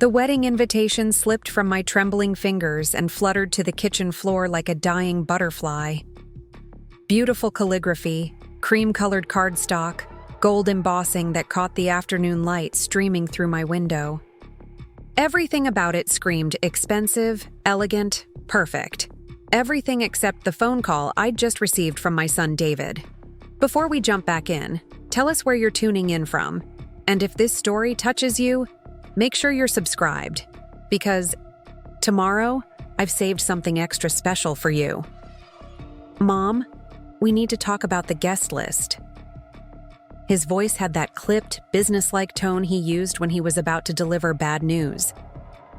The wedding invitation slipped from my trembling fingers and fluttered to the kitchen floor like a dying butterfly. Beautiful calligraphy, cream-colored cardstock, gold embossing that caught the afternoon light streaming through my window. Everything about it screamed expensive, elegant, perfect. Everything except the phone call I'd just received from my son David. Before we jump back in, tell us where you're tuning in from. And if this story touches you, make sure you're subscribed. Because tomorrow, I've saved something extra special for you. Mom, we need to talk about the guest list. His voice had that clipped, businesslike tone he used when he was about to deliver bad news.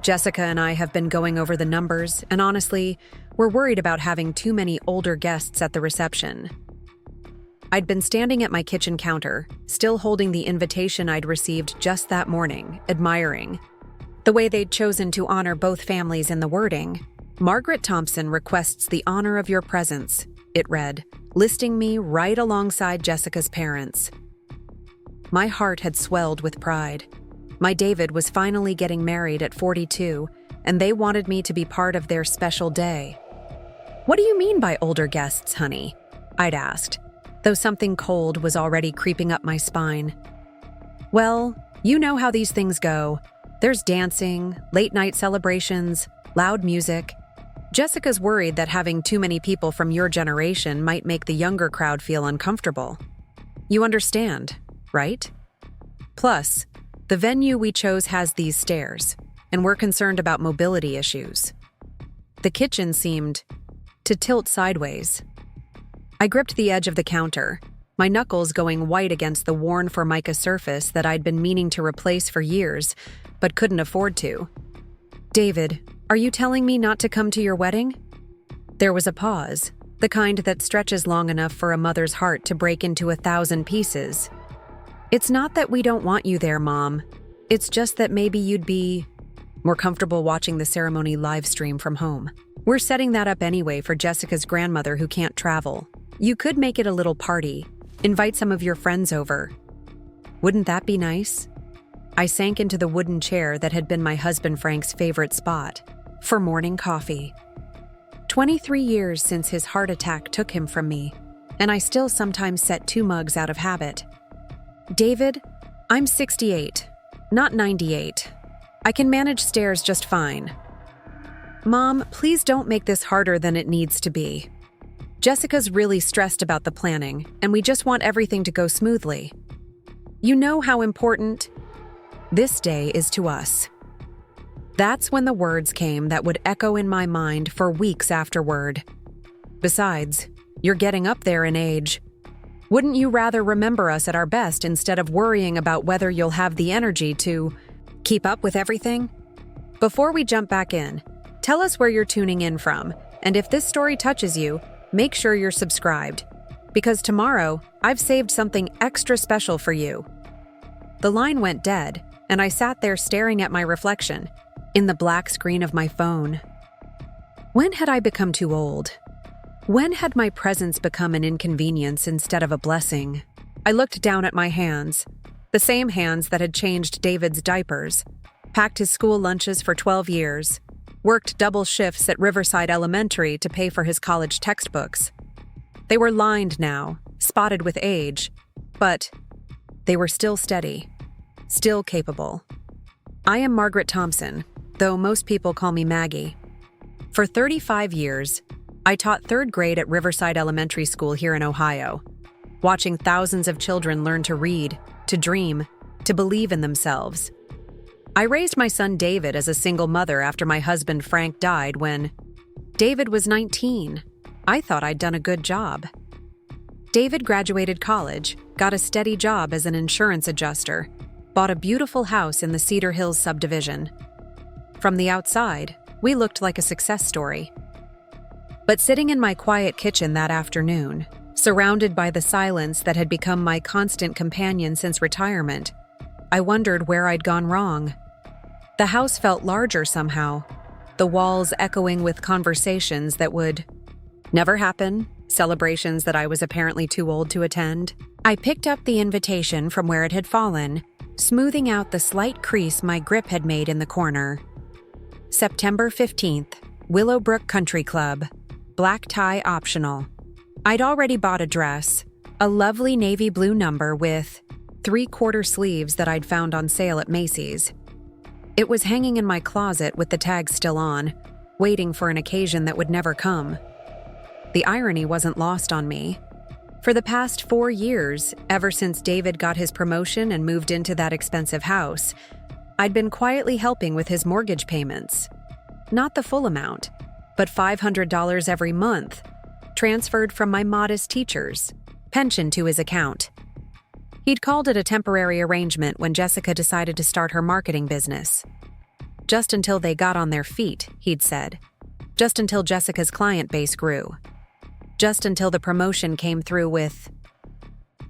Jessica and I have been going over the numbers, and honestly, we're worried about having too many older guests at the reception. I'd been standing at my kitchen counter, still holding the invitation I'd received just that morning, admiring the way they'd chosen to honor both families in the wording. Margaret Thompson requests the honor of your presence, it read, listing me right alongside Jessica's parents. My heart had swelled with pride. My David was finally getting married at 42, and they wanted me to be part of their special day. What do you mean by older guests, honey? I'd asked, though something cold was already creeping up my spine. Well, you know how these things go. There's dancing, late-night celebrations, loud music. Jessica's worried that having too many people from your generation might make the younger crowd feel uncomfortable. You understand, right? Plus, the venue we chose has these stairs, and we're concerned about mobility issues. The kitchen seemed to tilt sideways. I gripped the edge of the counter, my knuckles going white against the worn Formica surface that I'd been meaning to replace for years, but couldn't afford to. David, are you telling me not to come to your wedding? There was a pause, the kind that stretches long enough for a mother's heart to break into 1,000 pieces. It's not that we don't want you there, Mom. It's just that maybe you'd be more comfortable watching the ceremony live stream from home. We're setting that up anyway for Jessica's grandmother who can't travel. You could make it a little party, invite some of your friends over. Wouldn't that be nice? I sank into the wooden chair that had been my husband Frank's favorite spot for morning coffee. 23 years since his heart attack took him from me, and I still sometimes set 2 mugs out of habit. David, I'm 68, not 98. I can manage stairs just fine. Mom, please don't make this harder than it needs to be. Jessica's really stressed about the planning, and we just want everything to go smoothly. You know how important this day is to us. That's when the words came that would echo in my mind for weeks afterward. Besides, you're getting up there in age. Wouldn't you rather remember us at our best instead of worrying about whether you'll have the energy to keep up with everything? Before we jump back in, tell us where you're tuning in from, and if this story touches you, make sure you're subscribed, because tomorrow, I've saved something extra special for you. The line went dead, and I sat there staring at my reflection in the black screen of my phone. When had I become too old? When had my presence become an inconvenience instead of a blessing? I looked down at my hands, the same hands that had changed David's diapers, packed his school lunches for 12 years, worked double shifts at Riverside Elementary to pay for his college textbooks. They were lined now, spotted with age, but they were still steady, still capable. I am Margaret Thompson, though most people call me Maggie. For 35 years, I taught 3rd grade at Riverside Elementary School here in Ohio, watching thousands of children learn to read, to dream, to believe in themselves. I raised my son David as a single mother after my husband Frank died when David was 19. I thought I'd done a good job. David graduated college, got a steady job as an insurance adjuster, bought a beautiful house in the Cedar Hills subdivision. From the outside, we looked like a success story. But sitting in my quiet kitchen that afternoon, surrounded by the silence that had become my constant companion since retirement, I wondered where I'd gone wrong. The house felt larger somehow, the walls echoing with conversations that would never happen, celebrations that I was apparently too old to attend. I picked up the invitation from where it had fallen, smoothing out the slight crease my grip had made in the corner. September 15th, Willowbrook Country Club. Black tie optional. I'd already bought a dress, a lovely navy blue number with 3/4 sleeves that I'd found on sale at Macy's. It was hanging in my closet with the tag still on, waiting for an occasion that would never come. The irony wasn't lost on me. For the past 4 years, ever since David got his promotion and moved into that expensive house, I'd been quietly helping with his mortgage payments. Not the full amount, but $500 every month, transferred from my modest teacher's pension to his account. He'd called it a temporary arrangement when Jessica decided to start her marketing business. Just until they got on their feet, he'd said. Just until Jessica's client base grew. Just until the promotion came through with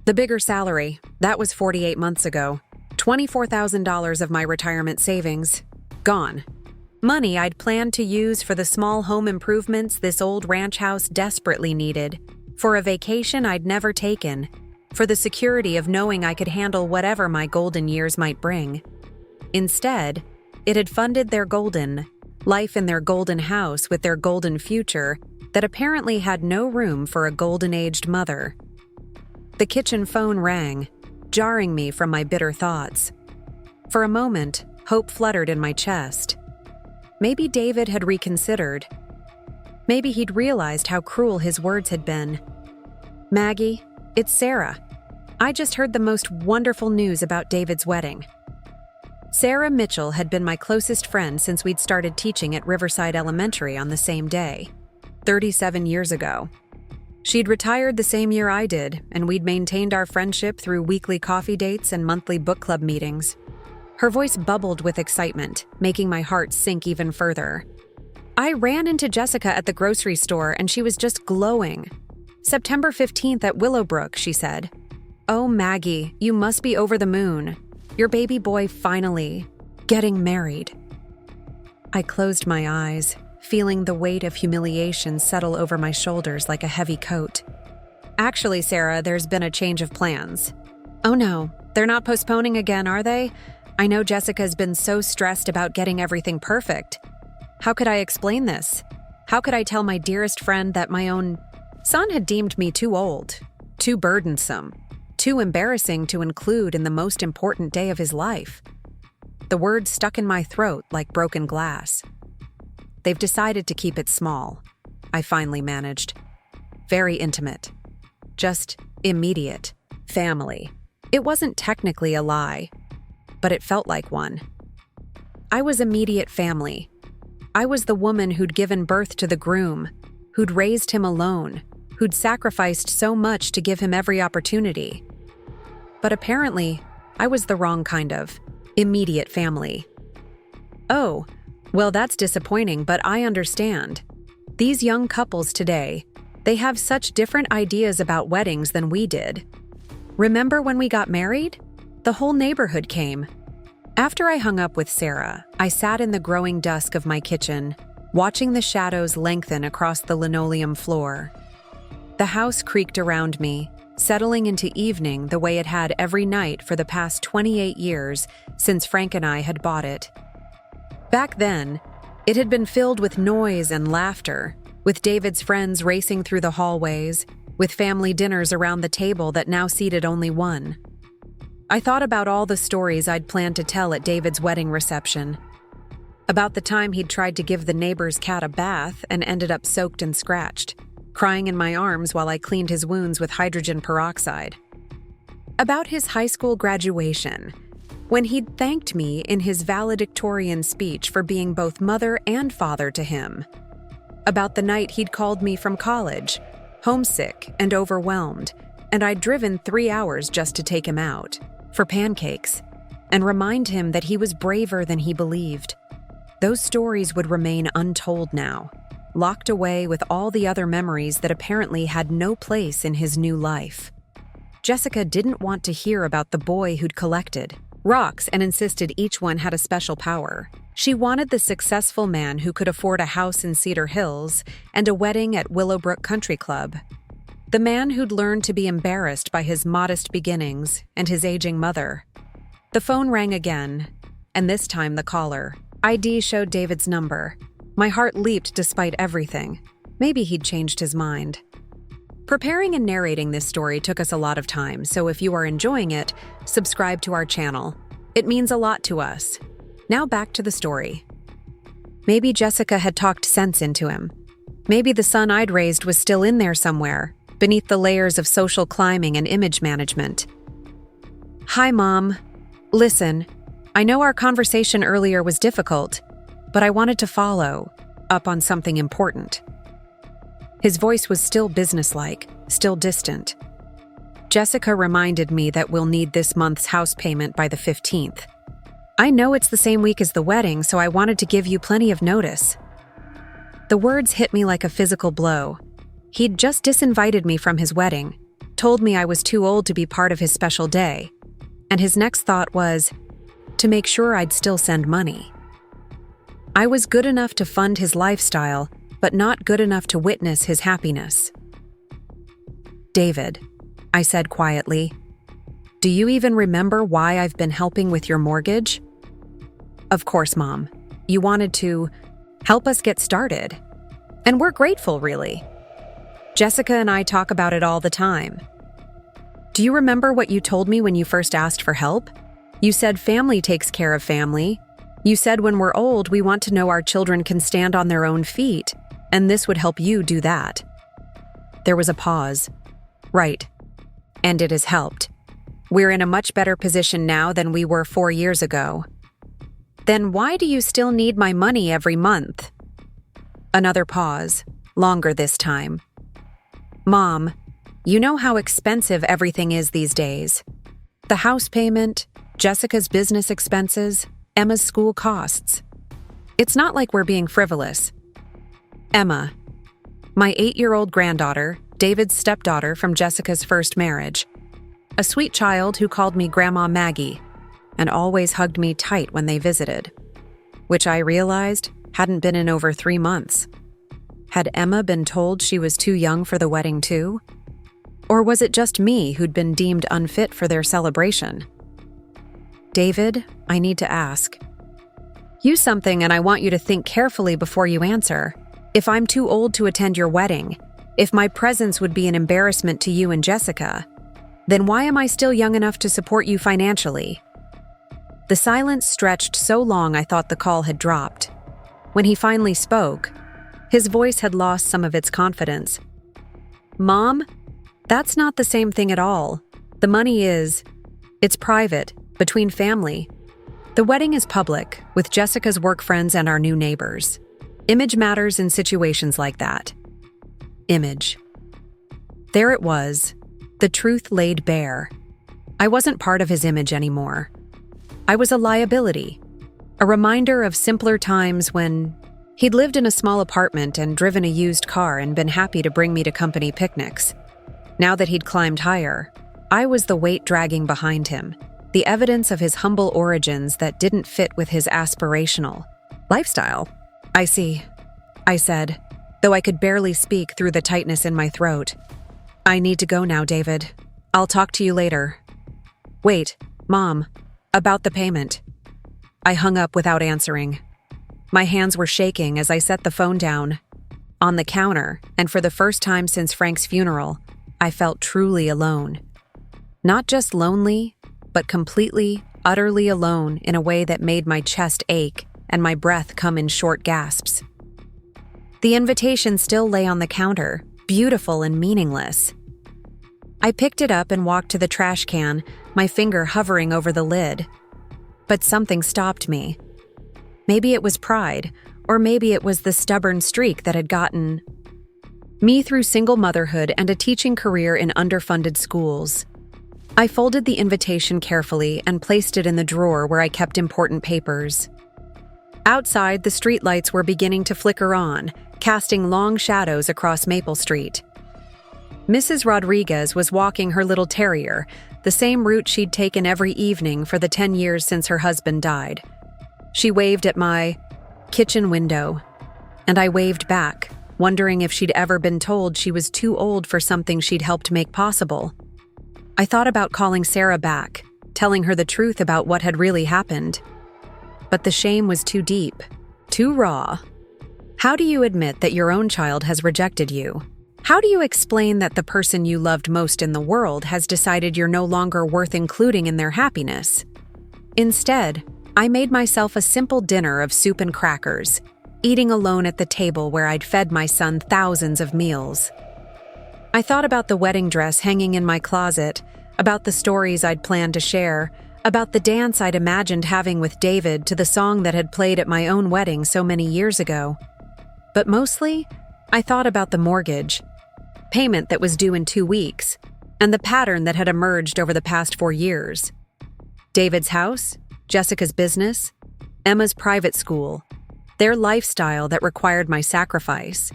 the bigger salary. That was 48 months ago. $24,000 of my retirement savings. Gone. Money I'd planned to use for the small home improvements this old ranch house desperately needed, for a vacation I'd never taken, for the security of knowing I could handle whatever my golden years might bring. Instead, it had funded their golden life in their golden house with their golden future that apparently had no room for a golden-aged mother. The kitchen phone rang, jarring me from my bitter thoughts. For a moment, hope fluttered in my chest. Maybe David had reconsidered. Maybe he'd realized how cruel his words had been. "Maggie, it's Sarah. I just heard the most wonderful news about David's wedding." Sarah Mitchell had been my closest friend since we'd started teaching at Riverside Elementary on the same day, 37 years ago. She'd retired the same year I did, and we'd maintained our friendship through weekly coffee dates and monthly book club meetings. Her voice bubbled with excitement, making my heart sink even further. I ran into Jessica at the grocery store, and she was just glowing. "September 15th at Willowbrook," she said. "Oh, Maggie, you must be over the moon. Your baby boy finally getting married." I closed my eyes, feeling the weight of humiliation settle over my shoulders like a heavy coat. "Actually, Sarah, there's been a change of plans." "Oh no, they're not postponing again, are they? I know Jessica's been so stressed about getting everything perfect. How could I explain this? How could I tell my dearest friend that my own son had deemed me too old, too burdensome, too embarrassing to include in the most important day of his life?" The words stuck in my throat like broken glass. "They've decided to keep it small," I finally managed. "Very intimate. Just immediate. Family." It wasn't technically a lie, but it felt like one. I was immediate family. I was the woman who'd given birth to the groom, who'd raised him alone, who'd sacrificed so much to give him every opportunity. But apparently, I was the wrong kind of immediate family. "Oh, well, that's disappointing, but I understand. These young couples today, they have such different ideas about weddings than we did. Remember when we got married? The whole neighborhood came." After I hung up with Sarah, I sat in the growing dusk of my kitchen, watching the shadows lengthen across the linoleum floor. The house creaked around me, settling into evening the way it had every night for the past 28 years since Frank and I had bought it. Back then, it had been filled with noise and laughter, with David's friends racing through the hallways, with family dinners around the table that now seated only one. I thought about all the stories I'd planned to tell at David's wedding reception. About the time he'd tried to give the neighbor's cat a bath and ended up soaked and scratched, crying in my arms while I cleaned his wounds with hydrogen peroxide. About his high school graduation, when he'd thanked me in his valedictorian speech for being both mother and father to him. About the night he'd called me from college, homesick and overwhelmed, and I'd driven 3 hours just to take him out, for pancakes, and remind him that he was braver than he believed. Those stories would remain untold now, locked away with all the other memories that apparently had no place in his new life. Jessica didn't want to hear about the boy who'd collected rocks and insisted each one had a special power. She wanted the successful man who could afford a house in Cedar Hills and a wedding at Willowbrook Country Club. The man who'd learned to be embarrassed by his modest beginnings and his aging mother. The phone rang again, and this time the caller. ID showed David's number. My heart leaped despite everything. Maybe he'd changed his mind. Preparing and narrating this story took us a lot of time, so if you are enjoying it, subscribe to our channel. It means a lot to us. Now back to the story. Maybe Jessica had talked sense into him. Maybe the son I'd raised was still in there somewhere, beneath the layers of social climbing and image management. Hi, Mom. Listen, I know our conversation earlier was difficult, but I wanted to follow up on something important. His voice was still businesslike, still distant. Jessica reminded me that we'll need this month's house payment by the 15th. I know it's the same week as the wedding, so I wanted to give you plenty of notice. The words hit me like a physical blow. He'd just disinvited me from his wedding, told me I was too old to be part of his special day, and his next thought was to make sure I'd still send money. I was good enough to fund his lifestyle, but not good enough to witness his happiness. David, I said quietly, do you even remember why I've been helping with your mortgage? Of course, Mom. You wanted to help us get started. And we're grateful, really. Jessica and I talk about it all the time. Do you remember what you told me when you first asked for help? You said family takes care of family. You said when we're old, we want to know our children can stand on their own feet, and this would help you do that. There was a pause. Right. And it has helped. We're in a much better position now than we were 4 years ago. Then why do you still need my money every month? Another pause, longer this time. Mom, you know how expensive everything is these days. The house payment, Jessica's business expenses, Emma's school costs. It's not like we're being frivolous. Emma, my 8-year-old granddaughter, David's stepdaughter from Jessica's first marriage. A sweet child who called me Grandma Maggie and always hugged me tight when they visited, which I realized hadn't been in over 3 months. Had Emma been told she was too young for the wedding too? Or was it just me who'd been deemed unfit for their celebration? David, I need to ask. You something, and I want you to think carefully before you answer. If I'm too old to attend your wedding, if my presence would be an embarrassment to you and Jessica, then why am I still young enough to support you financially? The silence stretched so long I thought the call had dropped. When he finally spoke, his voice had lost some of its confidence. Mom, that's not the same thing at all. The money it's private, between family. The wedding is public, with Jessica's work friends and our new neighbors. Image matters in situations like that. Image. There it was. The truth laid bare. I wasn't part of his image anymore. I was a liability, a reminder of simpler times when he'd lived in a small apartment and driven a used car and been happy to bring me to company picnics. Now that he'd climbed higher, I was the weight dragging behind him, the evidence of his humble origins that didn't fit with his aspirational lifestyle. I see, I said, though I could barely speak through the tightness in my throat. I need to go now, David. I'll talk to you later. Wait, Mom, about the payment. I hung up without answering. My hands were shaking as I set the phone down. On the counter, and for the first time since Frank's funeral, I felt truly alone. Not just lonely, but completely, utterly alone in a way that made my chest ache and my breath come in short gasps. The invitation still lay on the counter, beautiful and meaningless. I picked it up and walked to the trash can, my finger hovering over the lid. But something stopped me. Maybe it was pride, or maybe it was the stubborn streak that had gotten me through single motherhood and a teaching career in underfunded schools. I folded the invitation carefully and placed it in the drawer where I kept important papers. Outside, the streetlights were beginning to flicker on, casting long shadows across Maple Street. Mrs. Rodriguez was walking her little terrier, the same route she'd taken every evening for the 10 years since her husband died. She waved at my kitchen window, and I waved back, wondering if she'd ever been told she was too old for something she'd helped make possible. I thought about calling Sarah back, telling her the truth about what had really happened. But the shame was too deep, too raw. How do you admit that your own child has rejected you? How do you explain that the person you loved most in the world has decided you're no longer worth including in their happiness? Instead, I made myself a simple dinner of soup and crackers, eating alone at the table where I'd fed my son thousands of meals. I thought about the wedding dress hanging in my closet, about the stories I'd planned to share, about the dance I'd imagined having with David to the song that had played at my own wedding so many years ago. But mostly, I thought about the mortgage, payment that was due in 2 weeks, and the pattern that had emerged over the past 4 years. David's house, Jessica's business, Emma's private school, their lifestyle that required my sacrifice.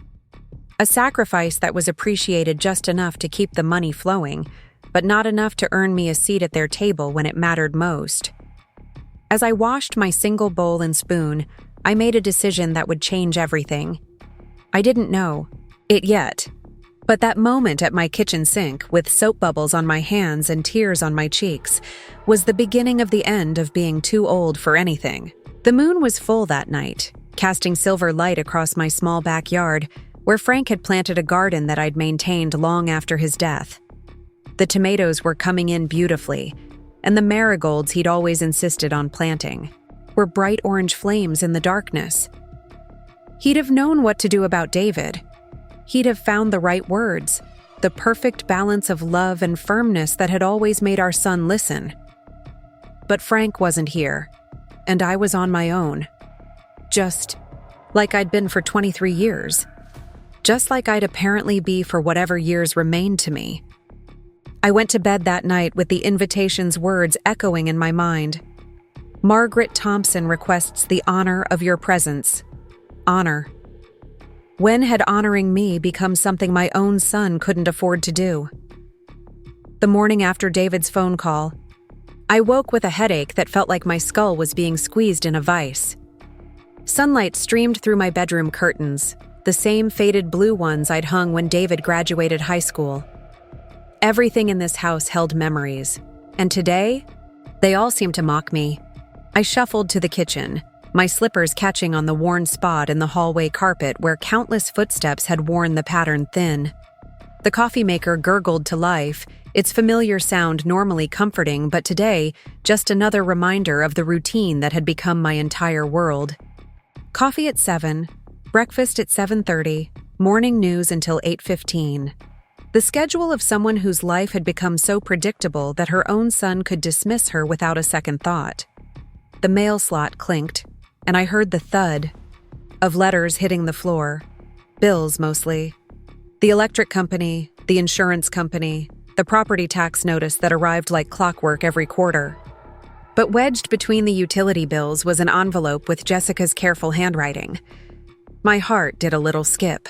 A sacrifice that was appreciated just enough to keep the money flowing, but not enough to earn me a seat at their table when it mattered most. As I washed my single bowl and spoon, I made a decision that would change everything. I didn't know it yet, but that moment at my kitchen sink, with soap bubbles on my hands and tears on my cheeks, was the beginning of the end of being too old for anything. The moon was full that night, casting silver light across my small backyard, where Frank had planted a garden that I'd maintained long after his death. The tomatoes were coming in beautifully, and the marigolds he'd always insisted on planting were bright orange flames in the darkness. He'd have known what to do about David. He'd have found the right words, the perfect balance of love and firmness that had always made our son listen. But Frank wasn't here, and I was on my own. Just like I'd been for 23 years. Just like I'd apparently be for whatever years remained to me. I went to bed that night with the invitation's words echoing in my mind. Margaret Thompson requests the honor of your presence. Honor. When had honoring me become something my own son couldn't afford to do? The morning after David's phone call, I woke with a headache that felt like my skull was being squeezed in a vice. Sunlight streamed through my bedroom curtains, the same faded blue ones I'd hung when David graduated high school. Everything in this house held memories, and today, they all seemed to mock me. I shuffled to the kitchen, my slippers catching on the worn spot in the hallway carpet where countless footsteps had worn the pattern thin. The coffee maker gurgled to life, its familiar sound normally comforting, but today, just another reminder of the routine that had become my entire world. Coffee at 7, breakfast at 7:30, morning news until 8:15. The schedule of someone whose life had become so predictable that her own son could dismiss her without a second thought. The mail slot clinked, and I heard the thud of letters hitting the floor. Bills, mostly. The electric company, the insurance company, the property tax notice that arrived like clockwork every quarter. But wedged between the utility bills was an envelope with Jessica's careful handwriting. My heart did a little skip.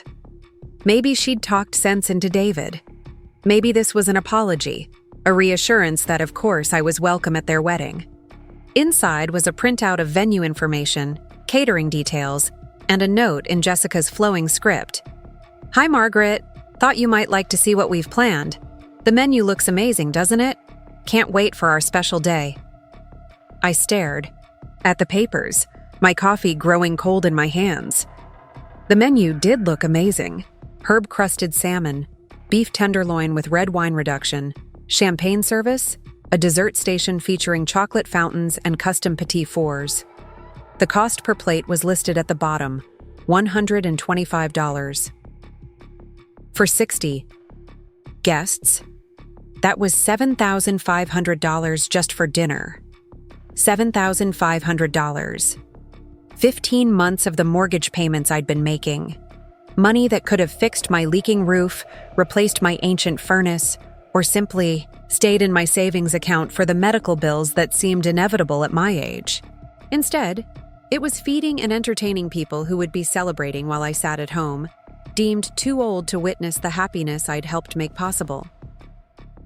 Maybe she'd talked sense into David. Maybe this was an apology, a reassurance that, of course, I was welcome at their wedding. Inside was a printout of venue information, catering details, and a note in Jessica's flowing script. Hi, Margaret. Thought you might like to see what we've planned. The menu looks amazing, doesn't it? Can't wait for our special day. I stared at the papers, my coffee growing cold in my hands. The menu did look amazing. Herb-crusted salmon, beef tenderloin with red wine reduction, champagne service, a dessert station featuring chocolate fountains and custom petit fours. The cost per plate was listed at the bottom, $125. For 60 guests, that was $7,500 just for dinner. $7,500. 15 months of the mortgage payments I'd been making. Money that could have fixed my leaking roof, replaced my ancient furnace, or simply stayed in my savings account for the medical bills that seemed inevitable at my age. Instead, it was feeding and entertaining people who would be celebrating while I sat at home, deemed too old to witness the happiness I'd helped make possible.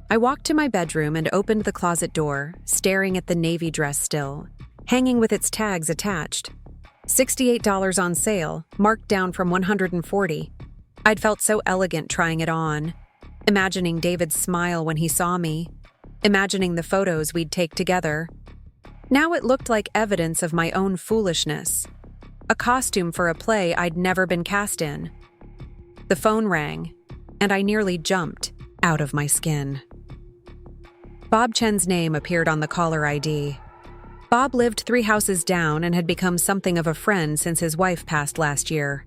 I walked to my bedroom and opened the closet door, staring at the navy dress still, hanging with its tags attached. $68 on sale, marked down from $140. I'd felt so elegant trying it on, imagining David's smile when he saw me, imagining the photos we'd take together. Now it looked like evidence of my own foolishness, a costume for a play I'd never been cast in. The phone rang, and I nearly jumped out of my skin. Bob Chen's name appeared on the caller ID. Bob lived 3 houses down and had become something of a friend since his wife passed last year.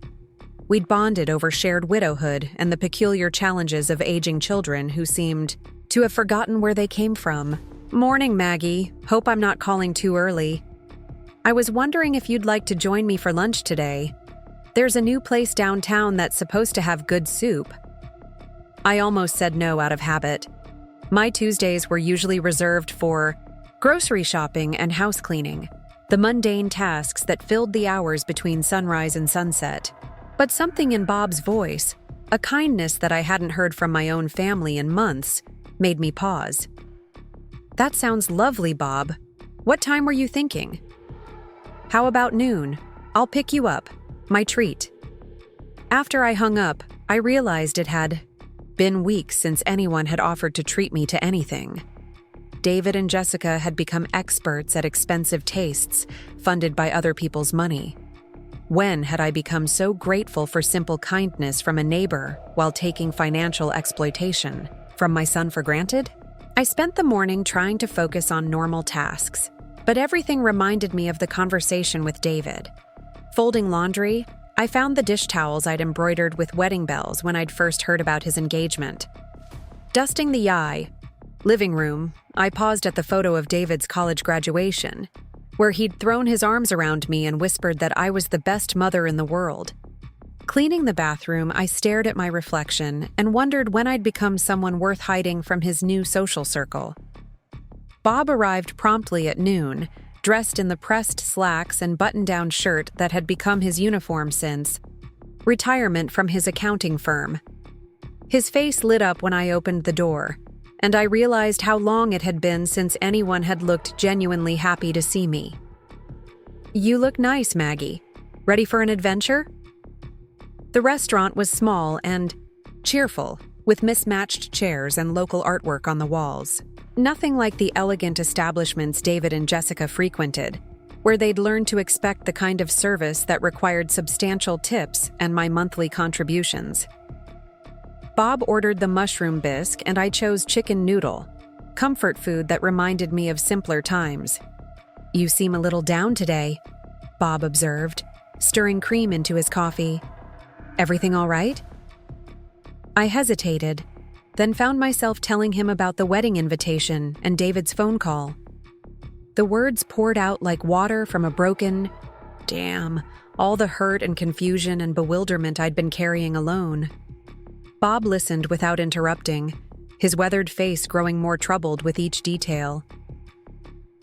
We'd bonded over shared widowhood and the peculiar challenges of aging children who seemed to have forgotten where they came from. "Morning, Maggie. Hope I'm not calling too early. I was wondering if you'd like to join me for lunch today. There's a new place downtown that's supposed to have good soup." I almost said no out of habit. My Tuesdays were usually reserved for grocery shopping and house cleaning, the mundane tasks that filled the hours between sunrise and sunset. But something in Bob's voice, a kindness that I hadn't heard from my own family in months, made me pause. "That sounds lovely, Bob. What time were you thinking?" "How about noon? I'll pick you up. My treat." After I hung up, I realized it had been weeks since anyone had offered to treat me to anything. David and Jessica had become experts at expensive tastes, funded by other people's money. When had I become so grateful for simple kindness from a neighbor while taking financial exploitation from my son for granted? I spent the morning trying to focus on normal tasks, but everything reminded me of the conversation with David. Folding laundry, I found the dish towels I'd embroidered with wedding bells when I'd first heard about his engagement. Dusting the living room, I paused at the photo of David's college graduation, where he'd thrown his arms around me and whispered that I was the best mother in the world. Cleaning the bathroom, I stared at my reflection and wondered when I'd become someone worth hiding from his new social circle. Bob arrived promptly at noon, dressed in the pressed slacks and button-down shirt that had become his uniform since retirement from his accounting firm. His face lit up when I opened the door, and I realized how long it had been since anyone had looked genuinely happy to see me. "You look nice, Maggie. Ready for an adventure?" The restaurant was small and cheerful, with mismatched chairs and local artwork on the walls. Nothing like the elegant establishments David and Jessica frequented, where they'd learned to expect the kind of service that required substantial tips and my monthly contributions. Bob ordered the mushroom bisque and I chose chicken noodle, comfort food that reminded me of simpler times. "You seem a little down today," Bob observed, stirring cream into his coffee. "Everything all right?" I hesitated, then found myself telling him about the wedding invitation and David's phone call. The words poured out like water from a broken dam, all the hurt and confusion and bewilderment I'd been carrying alone. Bob listened without interrupting, his weathered face growing more troubled with each detail.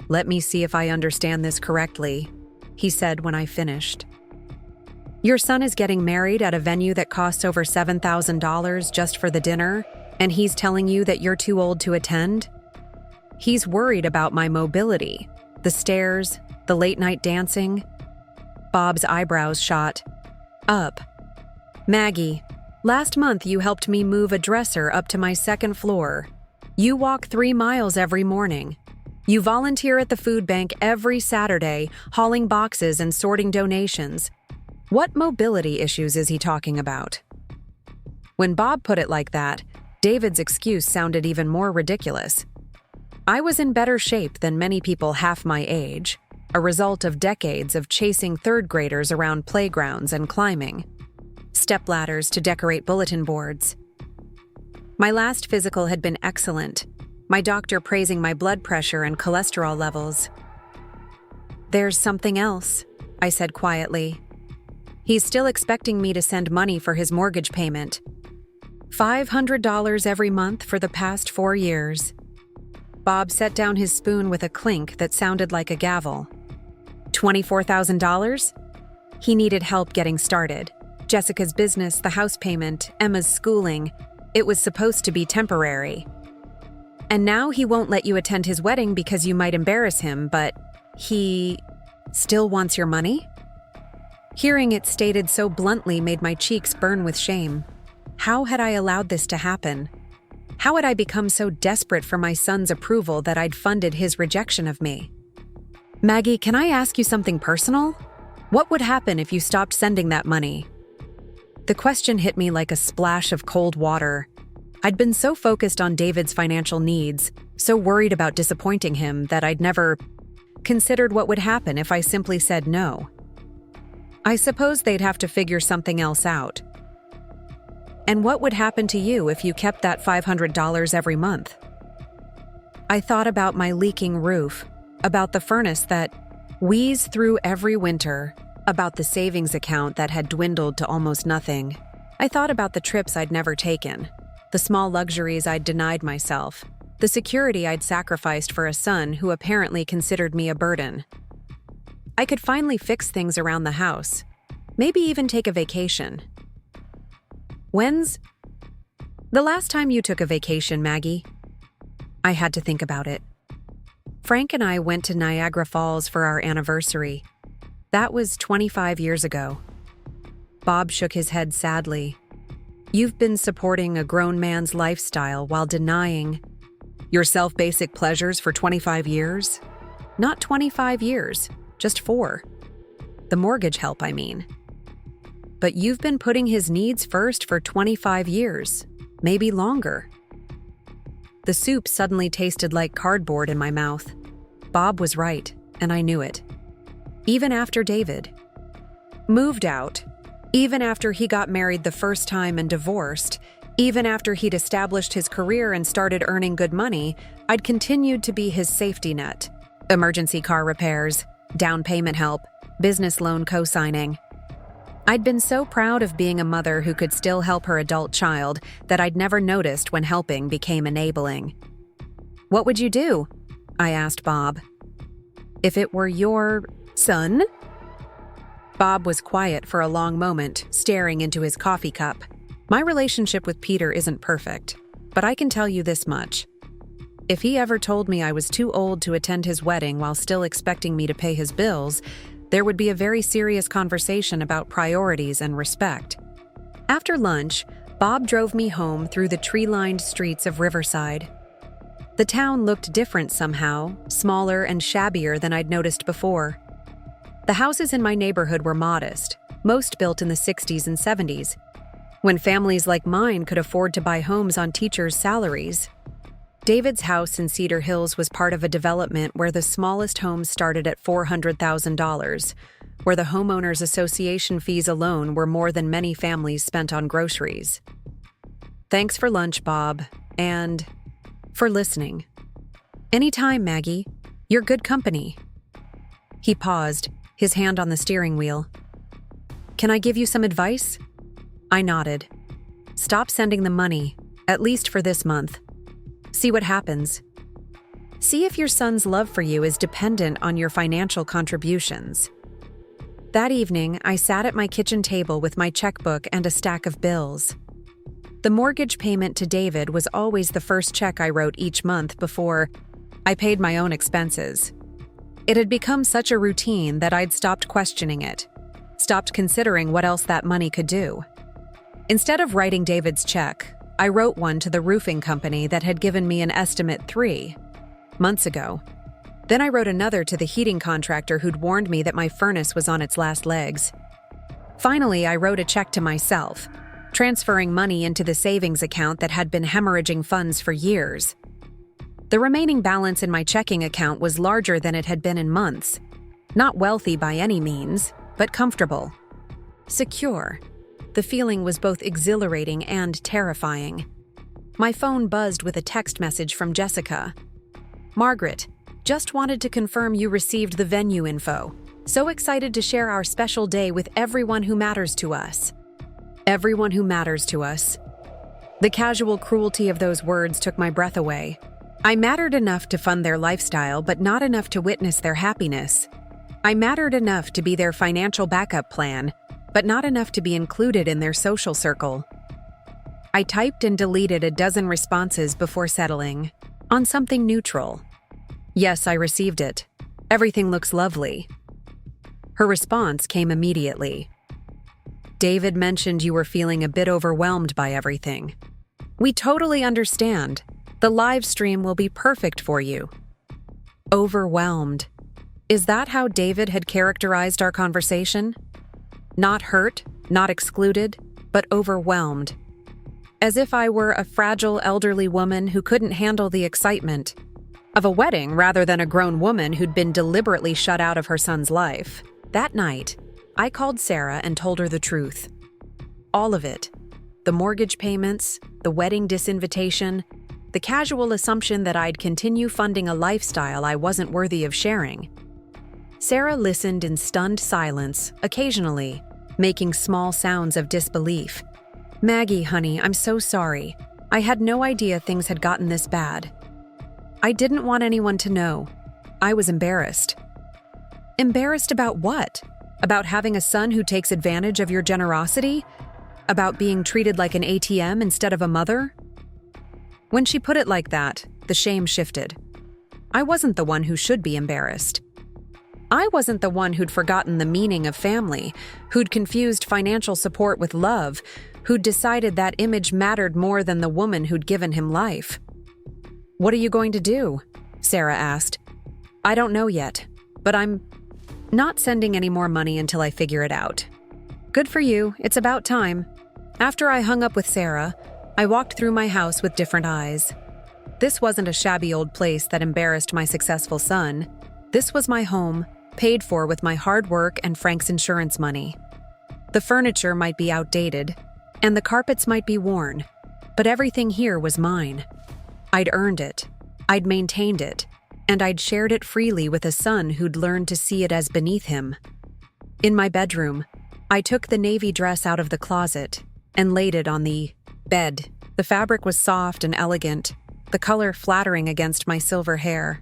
"Let me see if I understand this correctly," he said when I finished. "Your son is getting married at a venue that costs over $7,000 just for the dinner, and he's telling you that you're too old to attend? He's worried about my mobility, the stairs, the late-night dancing." Bob's eyebrows shot up. "Maggie, last month you helped me move a dresser up to my second floor. You walk 3 miles every morning. You volunteer at the food bank every Saturday, hauling boxes and sorting donations. What mobility issues is he talking about?" When Bob put it like that, David's excuse sounded even more ridiculous. I was in better shape than many people half my age, a result of decades of chasing third graders around playgrounds and climbing stepladders to decorate bulletin boards. My last physical had been excellent, my doctor praising my blood pressure and cholesterol levels. "There's something else," I said quietly. "He's still expecting me to send money for his mortgage payment. $500 every month for the past 4 years. Bob set down his spoon with a clink that sounded like a gavel. $24,000? He needed help getting started. Jessica's business, the house payment, Emma's schooling. It was supposed to be temporary. And now he won't let you attend his wedding because you might embarrass him, but he still wants your money?" Hearing it stated so bluntly made my cheeks burn with shame. How had I allowed this to happen? How had I become so desperate for my son's approval that I'd funded his rejection of me? Maggie, can I ask you something personal? What would happen if you stopped sending that money? The question hit me like a splash of cold water. I'd been so focused on David's financial needs, so worried about disappointing him, that I'd never considered what would happen if I simply said no. I suppose they'd have to figure something else out. And what would happen to you if you kept that $500 every month? I thought about my leaking roof, about the furnace that wheezed through every winter, about the savings account that had dwindled to almost nothing. I thought about the trips I'd never taken, the small luxuries I'd denied myself, the security I'd sacrificed for a son who apparently considered me a burden. I could finally fix things around the house, maybe even take a vacation. When's the last time you took a vacation, Maggie? I had to think about it. Frank and I went to Niagara Falls for our anniversary. That was 25 years ago. Bob shook his head sadly. You've been supporting a grown man's lifestyle while denying yourself basic pleasures for 25 years? Not 25 years, just 4. The mortgage help, I mean. But you've been putting his needs first for 25 years, maybe longer. The soup suddenly tasted like cardboard in my mouth. Bob was right, and I knew it. Even after David moved out, even after he got married the first time and divorced, even after he'd established his career and started earning good money, I'd continued to be his safety net. Emergency car repairs, down payment help, business loan co-signing. I'd been so proud of being a mother who could still help her adult child that I'd never noticed when helping became enabling. What would you do? I asked Bob. If it were your son? Bob was quiet for a long moment, staring into his coffee cup. My relationship with Peter isn't perfect, but I can tell you this much. If he ever told me I was too old to attend his wedding while still expecting me to pay his bills, there would be a very serious conversation about priorities and respect. After lunch, Bob drove me home through the tree-lined streets of Riverside. The town looked different somehow, smaller and shabbier than I'd noticed before. The houses in my neighborhood were modest, most built in the 60s and 70s, when families like mine could afford to buy homes on teachers' salaries. David's house in Cedar Hills was part of a development where the smallest homes started at $400,000, where the homeowners association fees alone were more than many families spent on groceries. Thanks for lunch, Bob, and for listening. Anytime, Maggie. You're good company. He paused, his hand on the steering wheel. Can I give you some advice? I nodded. Stop sending the money, at least for this month. See what happens. See if your son's love for you is dependent on your financial contributions. That evening, I sat at my kitchen table with my checkbook and a stack of bills. The mortgage payment to David was always the first check I wrote each month before I paid my own expenses. It had become such a routine that I'd stopped questioning it, stopped considering what else that money could do. Instead of writing David's check, I wrote one to the roofing company that had given me an estimate 3 months ago. Then I wrote another to the heating contractor who'd warned me that my furnace was on its last legs. Finally, I wrote a check to myself, transferring money into the savings account that had been hemorrhaging funds for years. The remaining balance in my checking account was larger than it had been in months. Not wealthy by any means, but comfortable. Secure. The feeling was both exhilarating and terrifying. My phone buzzed with a text message from Jessica. Margaret, just wanted to confirm you received the venue info. So excited to share our special day with everyone who matters to us. Everyone who matters to us. The casual cruelty of those words took my breath away. I mattered enough to fund their lifestyle, but not enough to witness their happiness. I mattered enough to be their financial backup plan, but not enough to be included in their social circle. I typed and deleted a dozen responses before settling on something neutral. Yes, I received it. Everything looks lovely. Her response came immediately. David mentioned you were feeling a bit overwhelmed by everything. We totally understand. The live stream will be perfect for you. Overwhelmed. Is that how David had characterized our conversation? Not hurt, not excluded, but overwhelmed. As if I were a fragile elderly woman who couldn't handle the excitement of a wedding rather than a grown woman who'd been deliberately shut out of her son's life. That night, I called Sarah and told her the truth. All of it. The mortgage payments, the wedding disinvitation, the casual assumption that I'd continue funding a lifestyle I wasn't worthy of sharing. Sarah listened in stunned silence, occasionally, making small sounds of disbelief. "Maggie, honey, I'm so sorry. I had no idea things had gotten this bad. I didn't want anyone to know. I was embarrassed." Embarrassed about what? About having a son who takes advantage of your generosity? About being treated like an ATM instead of a mother? When she put it like that, the shame shifted. I wasn't the one who should be embarrassed. I wasn't the one who'd forgotten the meaning of family, who'd confused financial support with love, who'd decided that image mattered more than the woman who'd given him life. "What are you going to do?" Sarah asked. "I don't know yet, but I'm not sending any more money until I figure it out." "Good for you, it's about time." After I hung up with Sarah, I walked through my house with different eyes. This wasn't a shabby old place that embarrassed my successful son. This was my home, paid for with my hard work and Frank's insurance money. The furniture might be outdated, and the carpets might be worn, but everything here was mine. I'd earned it, I'd maintained it, and I'd shared it freely with a son who'd learned to see it as beneath him. In my bedroom, I took the navy dress out of the closet and laid it on the bed. The fabric was soft and elegant, the color flattering against my silver hair.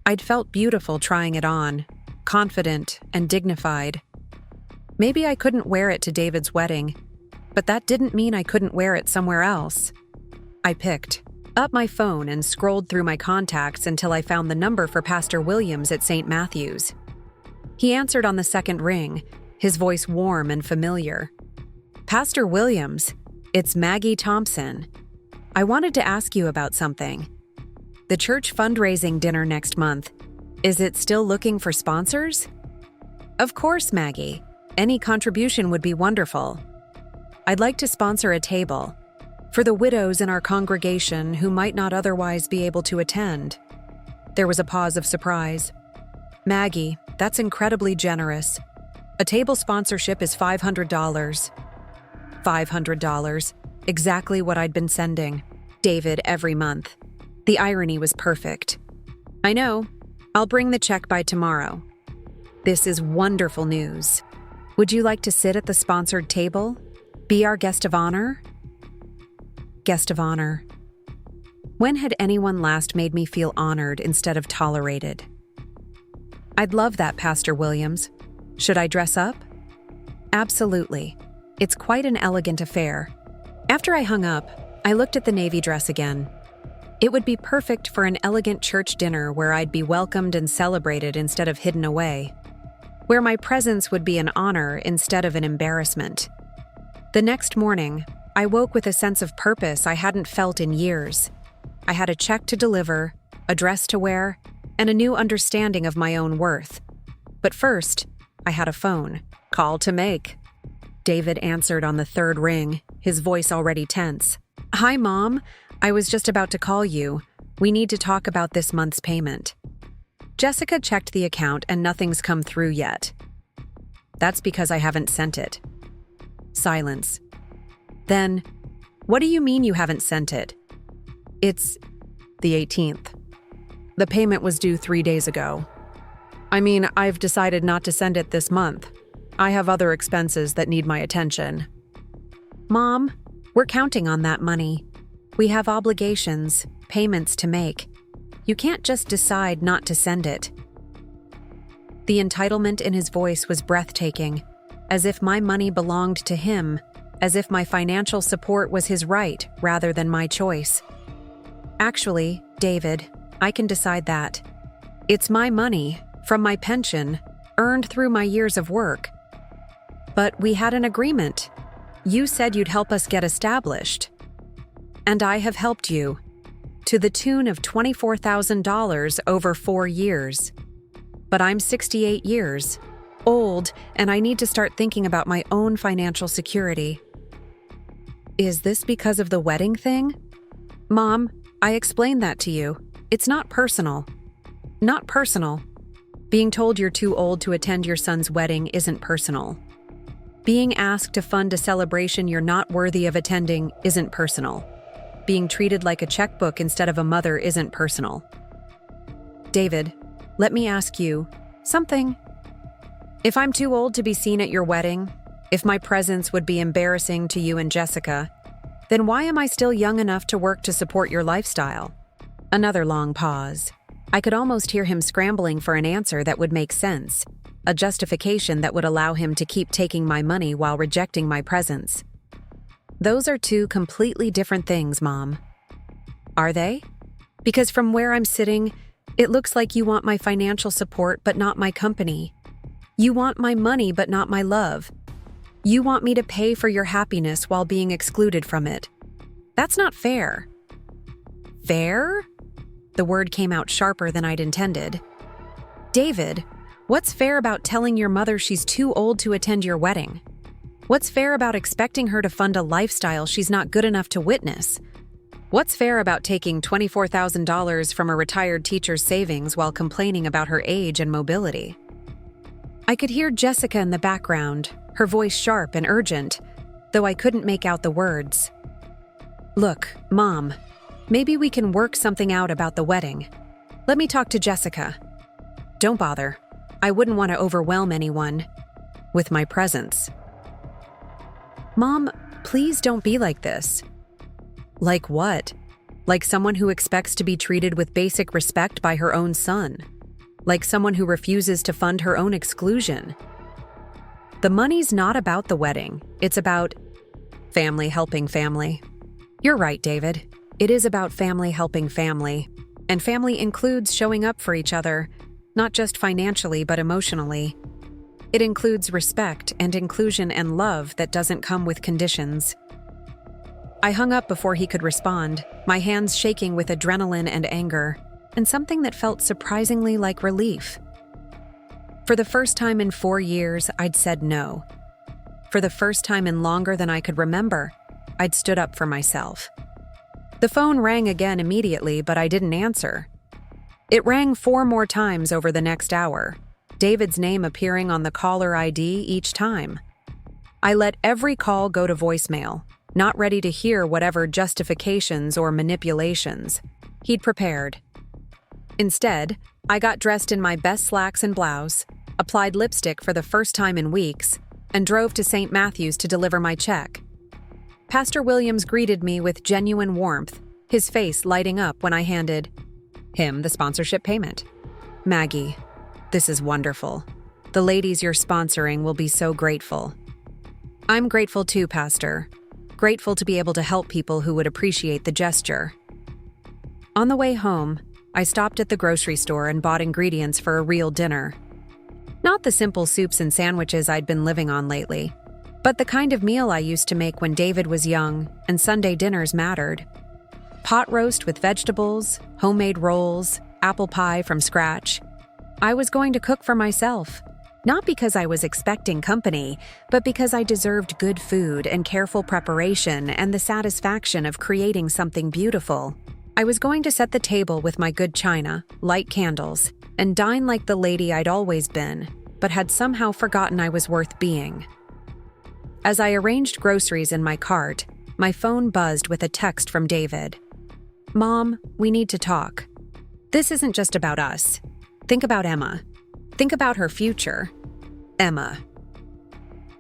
I'd felt beautiful trying it on, confident and dignified. Maybe I couldn't wear it to David's wedding, but that didn't mean I couldn't wear it somewhere else. I picked up my phone and scrolled through my contacts until I found the number for Pastor Williams at St. Matthew's. He answered on the second ring, his voice warm and familiar. "Pastor Williams, it's Maggie Thompson. I wanted to ask you about something. The church fundraising dinner next month, is it still looking for sponsors?" "Of course, Maggie. Any contribution would be wonderful. I'd like to sponsor a table for the widows in our congregation who might not otherwise be able to attend." There was a pause of surprise. "Maggie, that's incredibly generous. A table sponsorship is $500. $500, exactly what I'd been sending David every month. The irony was perfect. "I know. I'll bring the check by tomorrow." "This is wonderful news. Would you like to sit at the sponsored table? Be our guest of honor?" Guest of honor. When had anyone last made me feel honored instead of tolerated? "I'd love that, Pastor Williams. Should I dress up?" "Absolutely. It's quite an elegant affair." After I hung up, I looked at the navy dress again. It would be perfect for an elegant church dinner where I'd be welcomed and celebrated instead of hidden away, where my presence would be an honor instead of an embarrassment. The next morning, I woke with a sense of purpose I hadn't felt in years. I had a check to deliver, a dress to wear, and a new understanding of my own worth. But first, I had a phone call to make. David answered on the third ring, his voice already tense. "Hi, Mom. I was just about to call you. We need to talk about this month's payment." Jessica checked the account and nothing's come through yet. "That's because I haven't sent it." Silence. Then, "What do you mean you haven't sent it?" "It's the 18th. The payment was due 3 days ago. I mean, I've decided not to send it this month. I have other expenses that need my attention." "Mom, we're counting on that money. We have obligations, payments to make. You can't just decide not to send it." The entitlement in his voice was breathtaking, as if my money belonged to him, as if my financial support was his right rather than my choice. "Actually, David, I can decide that. It's my money, from my pension, earned through my years of work." "But we had an agreement. You said you'd help us get established." And I have helped you. To the tune of $24,000 over 4 years. But I'm 68 years old, and I need to start thinking about my own financial security. Is this because of the wedding thing? Mom, I explained that to you. It's not personal. Not personal. Being told you're too old to attend your son's wedding isn't personal. Being asked to fund a celebration you're not worthy of attending isn't personal. Being treated like a checkbook instead of a mother isn't personal. David, let me ask you something. If I'm too old to be seen at your wedding, if my presence would be embarrassing to you and Jessica, then why am I still young enough to work to support your lifestyle? Another long pause. I could almost hear him scrambling for an answer that would make sense, a justification that would allow him to keep taking my money while rejecting my presence. Those are two completely different things, Mom. Are they? Because from where I'm sitting, it looks like you want my financial support but not my company. You want my money but not my love. You want me to pay for your happiness while being excluded from it. That's not fair. Fair? The word came out sharper than I'd intended. David, what's fair about telling your mother she's too old to attend your wedding? What's fair about expecting her to fund a lifestyle she's not good enough to witness? What's fair about taking $24,000 from a retired teacher's savings while complaining about her age and mobility? I could hear Jessica in the background, her voice sharp and urgent, though I couldn't make out the words. Look, Mom, maybe we can work something out about the wedding. Let me talk to Jessica. Don't bother. I wouldn't want to overwhelm anyone with my presence. Mom, please don't be like this. Like what? Like someone who expects to be treated with basic respect by her own son. Like someone who refuses to fund her own exclusion. The money's not about the wedding. It's about family helping family. You're right, David. It is about family helping family. And family includes showing up for each other, not just financially but emotionally. It includes respect and inclusion and love that doesn't come with conditions. I hung up before he could respond, my hands shaking with adrenaline and anger, and something that felt surprisingly like relief. For the first time in 4 years, I'd said no. For the first time in longer than I could remember, I'd stood up for myself. The phone rang again immediately, but I didn't answer. It rang 4 more times over the next hour, David's name appearing on the caller ID each time. I let every call go to voicemail, not ready to hear whatever justifications or manipulations he'd prepared. Instead, I got dressed in my best slacks and blouse, applied lipstick for the first time in weeks, and drove to St. Matthew's to deliver my check. Pastor Williams greeted me with genuine warmth, his face lighting up when I handed him the sponsorship payment. Maggie, this is wonderful. The ladies you're sponsoring will be so grateful. I'm grateful too, Pastor. Grateful to be able to help people who would appreciate the gesture. On the way home, I stopped at the grocery store and bought ingredients for a real dinner. Not the simple soups and sandwiches I'd been living on lately, but the kind of meal I used to make when David was young and Sunday dinners mattered. Pot roast with vegetables, homemade rolls, apple pie from scratch. I was going to cook for myself, not because I was expecting company, but because I deserved good food and careful preparation and the satisfaction of creating something beautiful. I was going to set the table with my good china, light candles, and dine like the lady I'd always been, but had somehow forgotten I was worth being. As I arranged groceries in my cart, my phone buzzed with a text from David. Mom, we need to talk. This isn't just about us. Think about Emma. Think about her future. Emma.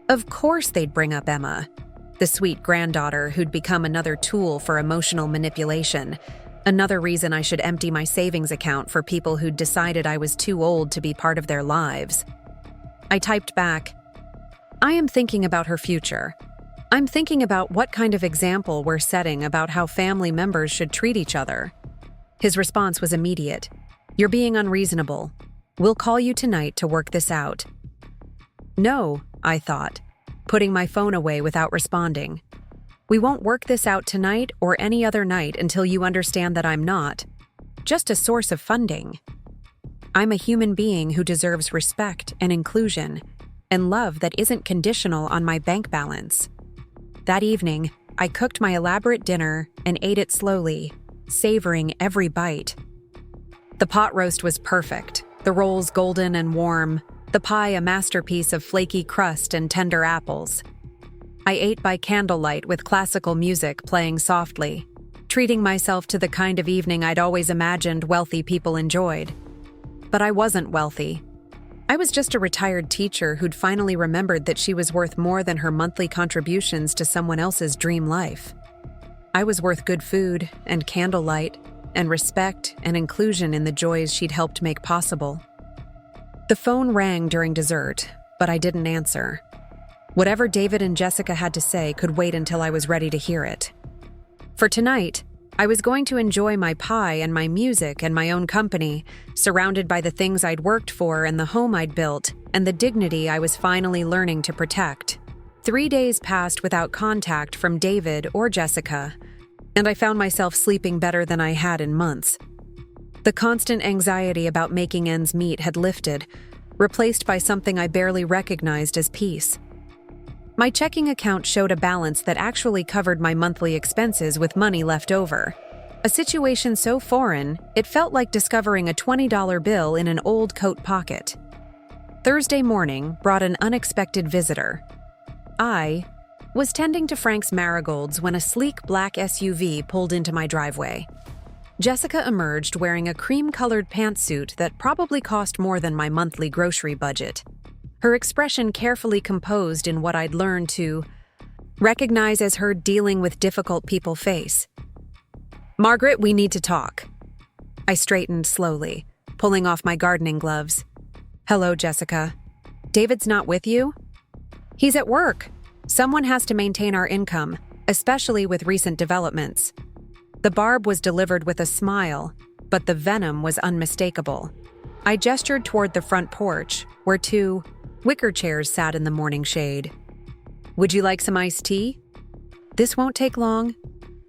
Of course they'd bring up Emma, the sweet granddaughter who'd become another tool for emotional manipulation, another reason I should empty my savings account for people who'd decided I was too old to be part of their lives. I typed back, I am thinking about her future. I'm thinking about what kind of example we're setting about how family members should treat each other. His response was immediate. You're being unreasonable. We'll call you tonight to work this out. No, I thought, putting my phone away without responding. We won't work this out tonight or any other night until you understand that I'm not just a source of funding. I'm a human being who deserves respect and inclusion and love that isn't conditional on my bank balance. That evening, I cooked my elaborate dinner and ate it slowly, savoring every bite. The pot roast was perfect, the rolls golden and warm, the pie a masterpiece of flaky crust and tender apples. I ate by candlelight with classical music playing softly, treating myself to the kind of evening I'd always imagined wealthy people enjoyed. But I wasn't wealthy. I was just a retired teacher who'd finally remembered that she was worth more than her monthly contributions to someone else's dream life. I was worth good food and candlelight and respect and inclusion in the joys she'd helped make possible. The phone rang during dessert, but I didn't answer. Whatever David and Jessica had to say could wait until I was ready to hear it. For tonight, I was going to enjoy my pie and my music and my own company, surrounded by the things I'd worked for and the home I'd built and the dignity I was finally learning to protect. 3 days passed without contact from David or Jessica, and I found myself sleeping better than I had in months. The constant anxiety about making ends meet had lifted, replaced by something I barely recognized as peace. My checking account showed a balance that actually covered my monthly expenses with money left over. A situation so foreign, it felt like discovering a $20 bill in an old coat pocket. Thursday morning brought an unexpected visitor. I was tending to Frank's marigolds when a sleek black SUV pulled into my driveway. Jessica emerged wearing a cream-colored pantsuit that probably cost more than my monthly grocery budget. Her expression carefully composed in what I'd learned to recognize as her dealing with difficult people face. "Margaret, we need to talk." I straightened slowly, pulling off my gardening gloves. "Hello, Jessica. David's not with you?" "He's at work. Someone has to maintain our income, especially with recent developments." The barb was delivered with a smile, but the venom was unmistakable. I gestured toward the front porch, where 2 wicker chairs sat in the morning shade. "Would you like some iced tea?" "This won't take long."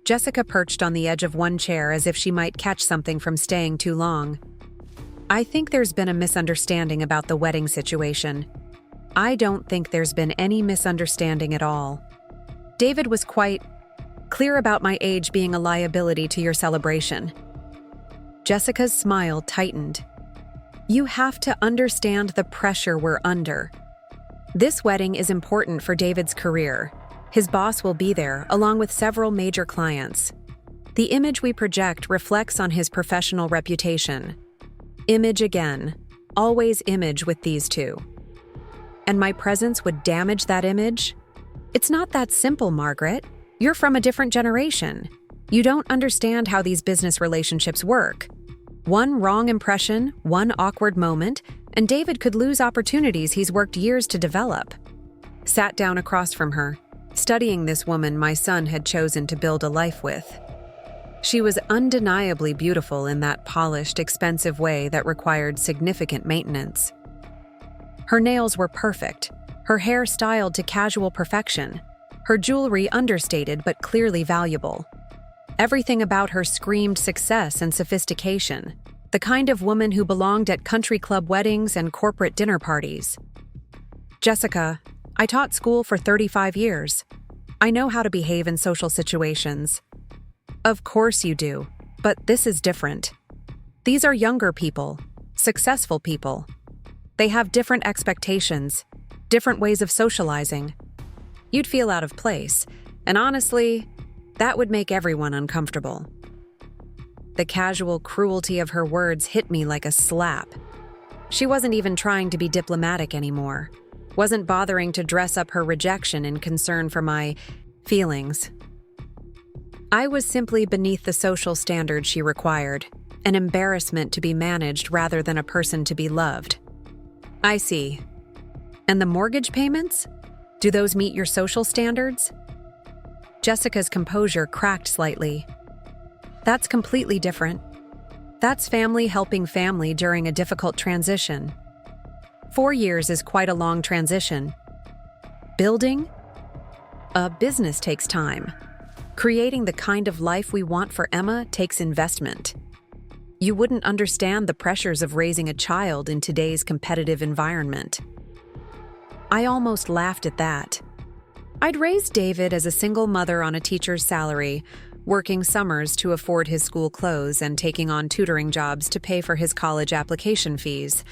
Jessica perched on the edge of one chair as if she might catch something from staying too long. "I think there's been a misunderstanding about the wedding situation." "I don't think there's been any misunderstanding at all. David was quite clear about my age being a liability to your celebration." Jessica's smile tightened. "You have to understand the pressure we're under. This wedding is important for David's career. His boss will be there, along with several major clients. The image we project reflects on his professional reputation. Image again. Always image with these two. And my presence would damage that image? It's not that simple, Margaret. You're from a different generation. You don't understand how these business relationships work. One wrong impression, one awkward moment, and David could lose opportunities he's worked years to develop." Sat down across from her, studying this woman my son had chosen to build a life with. She was undeniably beautiful in that polished, expensive way that required significant maintenance. Her nails were perfect, her hair styled to casual perfection, her jewelry understated but clearly valuable. Everything about her screamed success and sophistication, the kind of woman who belonged at country club weddings and corporate dinner parties. "Jessica, I taught school for 35 years. I know how to behave in social situations." "Of course you do, but this is different. These are younger people, successful people. They have different expectations, different ways of socializing. You'd feel out of place, and honestly, that would make everyone uncomfortable." The casual cruelty of her words hit me like a slap. She wasn't even trying to be diplomatic anymore, wasn't bothering to dress up her rejection in concern for my feelings. I was simply beneath the social standards she required, an embarrassment to be managed rather than a person to be loved. "I see. And the mortgage payments? Do those meet your social standards?" Jessica's composure cracked slightly. "That's completely different. That's family helping family during a difficult transition. 4 years is quite a long transition. Building? A business takes time. Creating the kind of life we want for Emma takes investment. You wouldn't understand the pressures of raising a child in today's competitive environment. I almost laughed at that. I'd raised David as a single mother on a teacher's salary, working summers to afford his school clothes and taking on tutoring jobs to pay for his college application fees.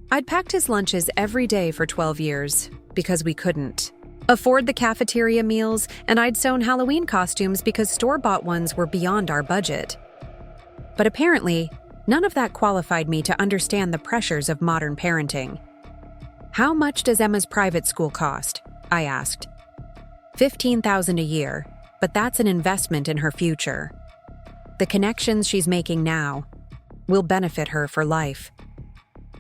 I'd packed his lunches every day for 12 years, because we couldn't afford the cafeteria meals, and I'd sewn Halloween costumes because store-bought ones were beyond our budget. But apparently, none of that qualified me to understand the pressures of modern parenting. "How much does Emma's private school cost?" I asked. $15,000 a year, but that's an investment in her future. The connections she's making now will benefit her for life.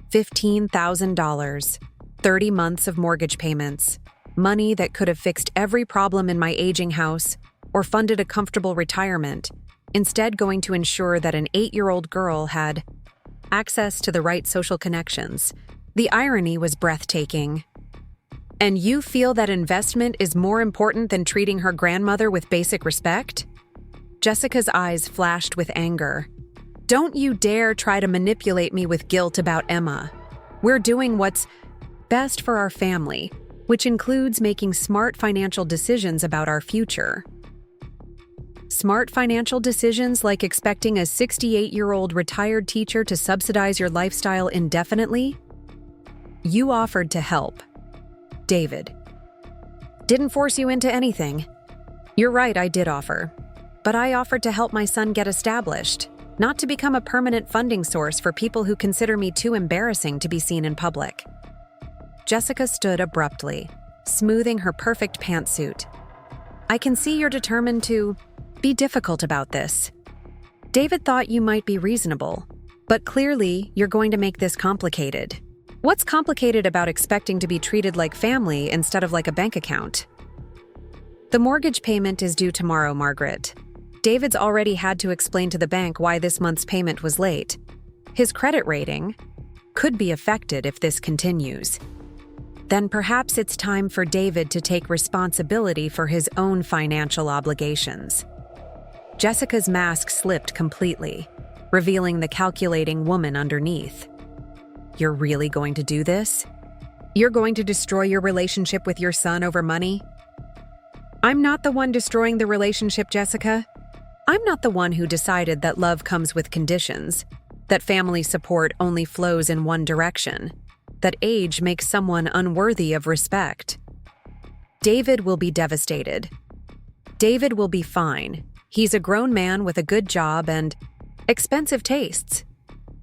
$15,000, 30 months of mortgage payments, money that could have fixed every problem in my aging house or funded a comfortable retirement, instead going to ensure that an 8-year-old girl had access to the right social connections. The irony was breathtaking. "And you feel that investment is more important than treating her grandmother with basic respect?" Jessica's eyes flashed with anger. "Don't you dare try to manipulate me with guilt about Emma. We're doing what's best for our family, which includes making smart financial decisions about our future." Smart financial decisions like expecting a 68-year-old retired teacher to subsidize your lifestyle indefinitely? You offered to help. David. Didn't force you into anything. You're right, I did offer. But I offered to help my son get established, not to become a permanent funding source for people who consider me too embarrassing to be seen in public. Jessica stood abruptly, smoothing her perfect pantsuit. "I can see you're determined to be difficult about this. David thought you might be reasonable, but clearly you're going to make this complicated. What's complicated about expecting to be treated like family instead of like a bank account?" "The mortgage payment is due tomorrow, Margaret. David's already had to explain to the bank why this month's payment was late. His credit rating could be affected if this continues. Then perhaps it's time for David to take responsibility for his own financial obligations." Jessica's mask slipped completely, revealing the calculating woman underneath. "You're really going to do this? You're going to destroy your relationship with your son over money?" "I'm not the one destroying the relationship, Jessica. I'm not the one who decided that love comes with conditions, that family support only flows in one direction, that age makes someone unworthy of respect. David will be devastated. David will be fine. He's a grown man with a good job and expensive tastes.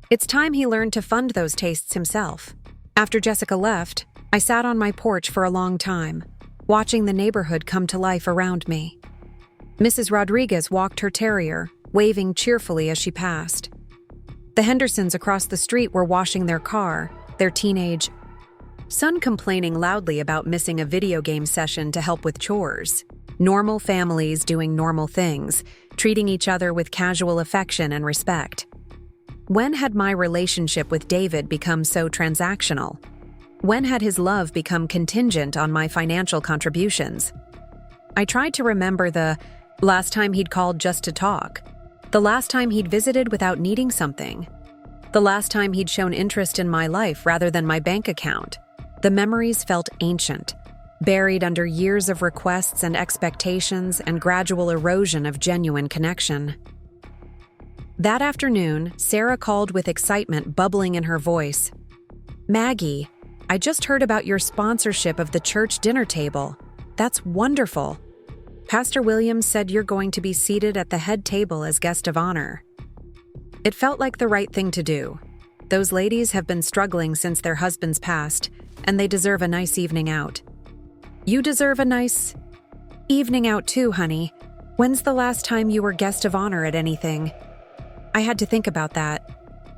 It's time he learned to fund those tastes himself." After Jessica left, I sat on my porch for a long time, watching the neighborhood come to life around me. Mrs. Rodriguez walked her terrier, waving cheerfully as she passed. The Hendersons across the street were washing their car, their teenage son complaining loudly about missing a video game session to help with chores. Normal families doing normal things, treating each other with casual affection and respect. When had my relationship with David become so transactional? When had his love become contingent on my financial contributions? I tried to remember the last time he'd called just to talk, the last time he'd visited without needing something, the last time he'd shown interest in my life rather than my bank account. The memories felt ancient, buried under years of requests and expectations and gradual erosion of genuine connection. That afternoon, Sarah called with excitement bubbling in her voice. "Maggie, I just heard about your sponsorship of the church dinner table. That's wonderful. Pastor Williams said you're going to be seated at the head table as guest of honor." It felt like the right thing to do. Those ladies have been struggling since their husbands passed, and they deserve a nice evening out. You deserve a nice evening out too, honey. When's the last time you were guest of honor at anything? I had to think about that.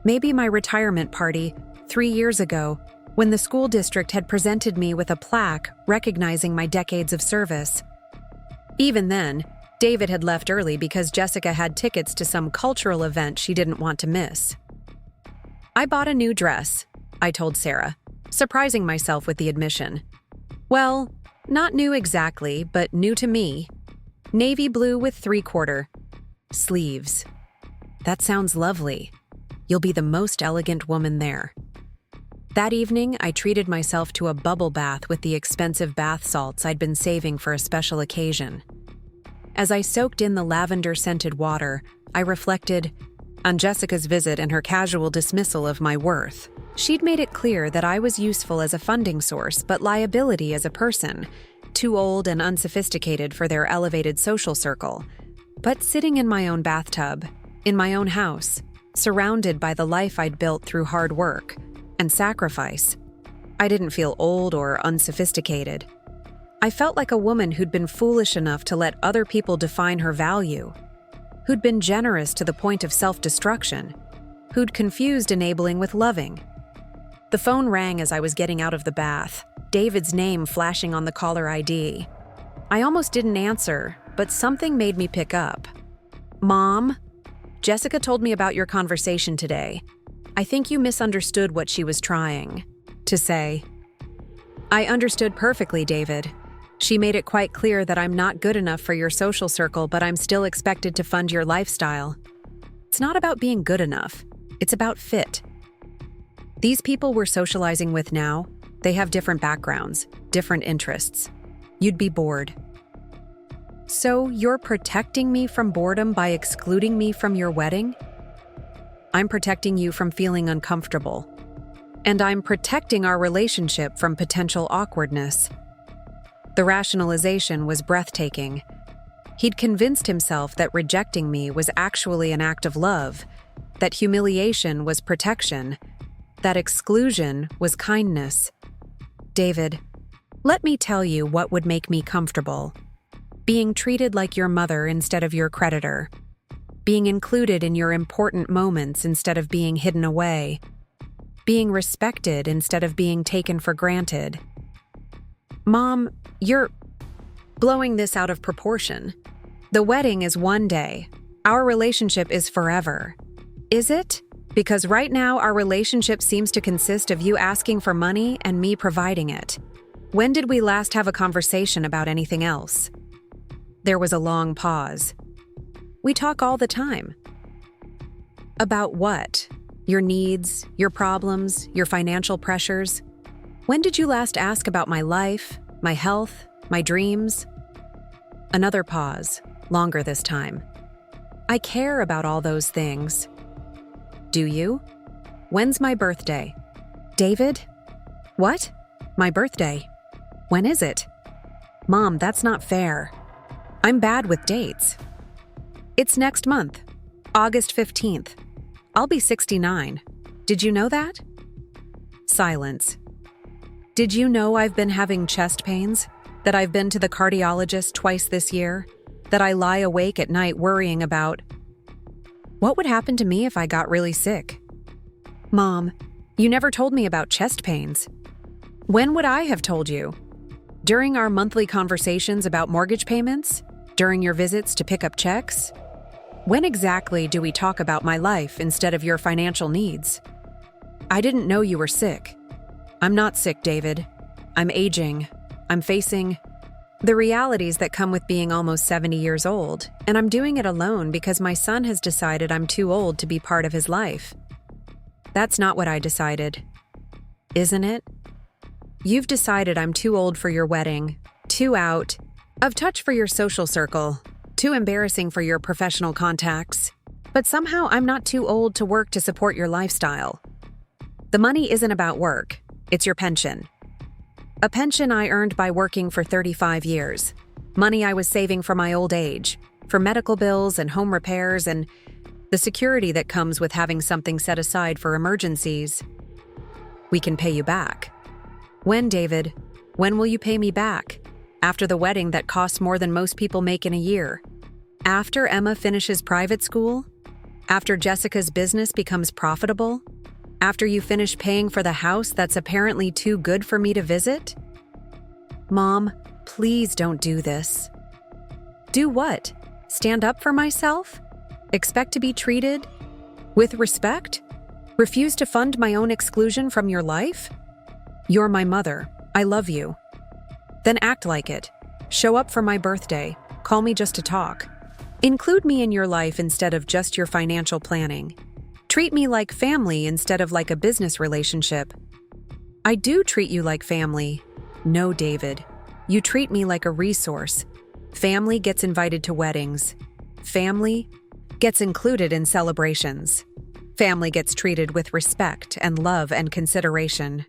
Maybe my retirement party, 3 years ago, when the school district had presented me with a plaque recognizing my decades of service. Even then, David had left early because Jessica had tickets to some cultural event she didn't want to miss. "I bought a new dress," I told Sarah, surprising myself with the admission. "Well, not new exactly, but new to me." Navy blue with 3/4 sleeves. That sounds lovely. You'll be the most elegant woman there. That evening, I treated myself to a bubble bath with the expensive bath salts I'd been saving for a special occasion. As I soaked in the lavender-scented water, I reflected on Jessica's visit and her casual dismissal of my worth. She'd made it clear that I was useful as a funding source, but liability as a person, too old and unsophisticated for their elevated social circle. But sitting in my own bathtub, in my own house, surrounded by the life I'd built through hard work and sacrifice, I didn't feel old or unsophisticated. I felt like a woman who'd been foolish enough to let other people define her value, who'd been generous to the point of self-destruction, who'd confused enabling with loving. The phone rang as I was getting out of the bath, David's name flashing on the caller ID. I almost didn't answer, but something made me pick up. "Mom, Jessica told me about your conversation today. I think you misunderstood what she was trying to say." "I understood perfectly, David. She made it quite clear that I'm not good enough for your social circle, but I'm still expected to fund your lifestyle. It's not about being good enough. It's about fit. These people we're socializing with now, they have different backgrounds, different interests. You'd be bored. So you're protecting me from boredom by excluding me from your wedding? I'm protecting you from feeling uncomfortable. And I'm protecting our relationship from potential awkwardness." The rationalization was breathtaking. He'd convinced himself that rejecting me was actually an act of love, that humiliation was protection, that exclusion was kindness. "David, let me tell you what would make me comfortable. Being treated like your mother instead of your creditor. Being included in your important moments instead of being hidden away. Being respected instead of being taken for granted." "Mom, you're blowing this out of proportion. The wedding is one day. Our relationship is forever. Is it? Because right now our relationship seems to consist of you asking for money and me providing it. When did we last have a conversation about anything else?" There was a long pause. "We talk all the time." "About what? Your needs, your problems, your financial pressures? When did you last ask about my life, my health, my dreams?" Another pause, longer this time. "I care about all those things." "Do you? When's my birthday?" "David? What? My birthday? When is it?" "Mom, that's not fair. I'm bad with dates." "It's next month, August 15th. I'll be 69. Did you know that?" Silence. "Did you know I've been having chest pains? That I've been to the cardiologist twice this year? That I lie awake at night worrying about what would happen to me if I got really sick?" "Mom, you never told me about chest pains." "When would I have told you? During our monthly conversations about mortgage payments? During your visits to pick up checks? When exactly do we talk about my life instead of your financial needs?" "I didn't know you were sick." "I'm not sick, David. I'm aging. I'm facing the realities that come with being almost 70 years old, and I'm doing it alone because my son has decided I'm too old to be part of his life." "That's not what I decided." "Isn't it? You've decided I'm too old for your wedding, too out of touch for your social circle, too embarrassing for your professional contacts. But somehow I'm not too old to work to support your lifestyle. The money isn't about work, it's your pension. A pension I earned by working for 35 years. Money I was saving for my old age, for medical bills and home repairs and the security that comes with having something set aside for emergencies. We can pay you back." "When, David? When will you pay me back? After the wedding that costs more than most people make in a year? After Emma finishes private school? After Jessica's business becomes profitable? After you finish paying for the house that's apparently too good for me to visit?" "Mom, please don't do this." "Do what? Stand up for myself? Expect to be treated with respect? Refuse to fund my own exclusion from your life? You're my mother. I love you. Then act like it. Show up for my birthday. Call me just to talk. Include me in your life instead of just your financial planning. Treat me like family instead of like a business relationship." "I do treat you like family." "No, David. You treat me like a resource. Family gets invited to weddings. Family gets included in celebrations. Family gets treated with respect and love and consideration."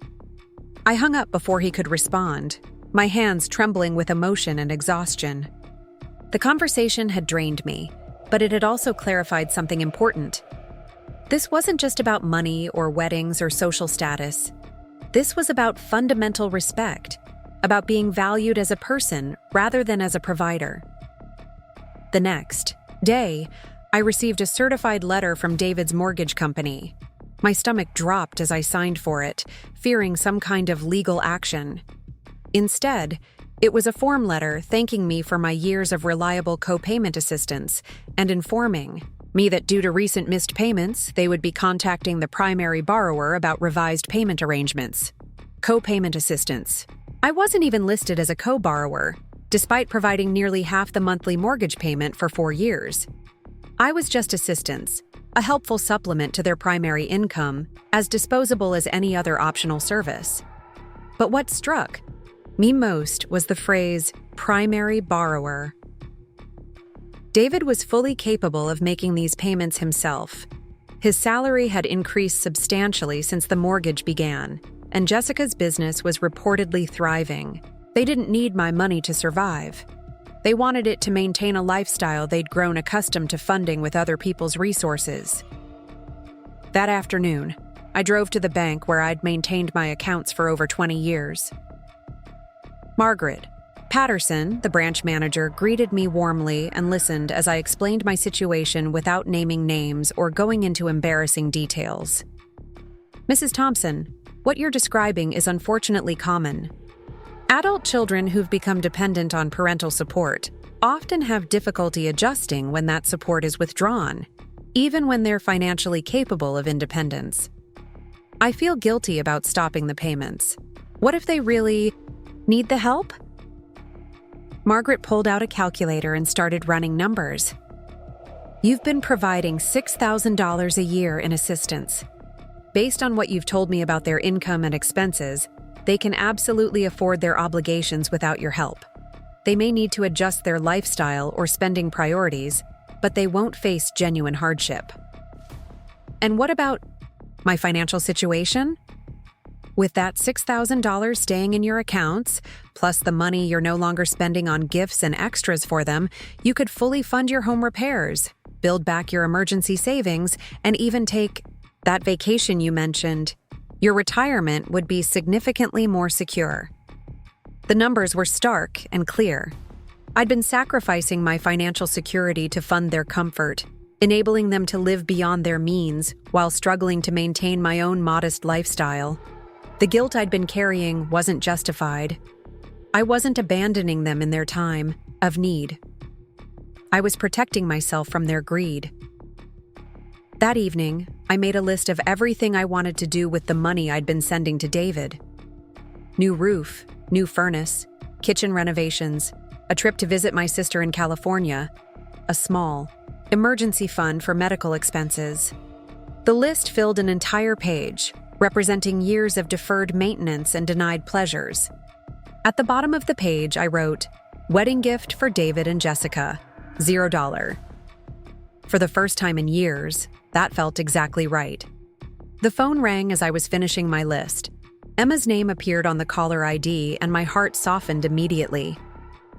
I hung up before he could respond, my hands trembling with emotion and exhaustion. The conversation had drained me, but it had also clarified something important. This wasn't just about money or weddings or social status. This was about fundamental respect, about being valued as a person rather than as a provider. The next day, I received a certified letter from David's mortgage company. My stomach dropped as I signed for it, fearing some kind of legal action. Instead, it was a form letter thanking me for my years of reliable co-payment assistance and informing me that due to recent missed payments, they would be contacting the primary borrower about revised payment arrangements. Co-payment assistance. I wasn't even listed as a co-borrower, despite providing nearly half the monthly mortgage payment for 4 years. I was just assistance, a helpful supplement to their primary income, as disposable as any other optional service. But what struck me most was the phrase, primary borrower. David was fully capable of making these payments himself. His salary had increased substantially since the mortgage began, and Jessica's business was reportedly thriving. They didn't need my money to survive. They wanted it to maintain a lifestyle they'd grown accustomed to funding with other people's resources. That afternoon, I drove to the bank where I'd maintained my accounts for over 20 years. Margaret Patterson, the branch manager, greeted me warmly and listened as I explained my situation without naming names or going into embarrassing details. "Mrs. Thompson, what you're describing is unfortunately common. Adult children who've become dependent on parental support often have difficulty adjusting when that support is withdrawn, even when they're financially capable of independence. I feel guilty about stopping the payments. What if they really need the help?" Margaret pulled out a calculator and started running numbers. "You've been providing $6,000 a year in assistance. Based on what you've told me about their income and expenses, they can absolutely afford their obligations without your help. They may need to adjust their lifestyle or spending priorities, but they won't face genuine hardship." "And what about my financial situation? With that $6,000 staying in your accounts, plus the money you're no longer spending on gifts and extras for them, you could fully fund your home repairs, build back your emergency savings, and even take that vacation you mentioned. Your retirement would be significantly more secure." The numbers were stark and clear. I'd been sacrificing my financial security to fund their comfort, enabling them to live beyond their means while struggling to maintain my own modest lifestyle. The guilt I'd been carrying wasn't justified. I wasn't abandoning them in their time of need. I was protecting myself from their greed. That evening, I made a list of everything I wanted to do with the money I'd been sending to David. New roof, new furnace, kitchen renovations, a trip to visit my sister in California, a small emergency fund for medical expenses. The list filled an entire page, representing years of deferred maintenance and denied pleasures. At the bottom of the page, I wrote, "Wedding gift for David and Jessica, $0." For the first time in years, that felt exactly right. The phone rang as I was finishing my list. Emma's name appeared on the caller ID, and my heart softened immediately.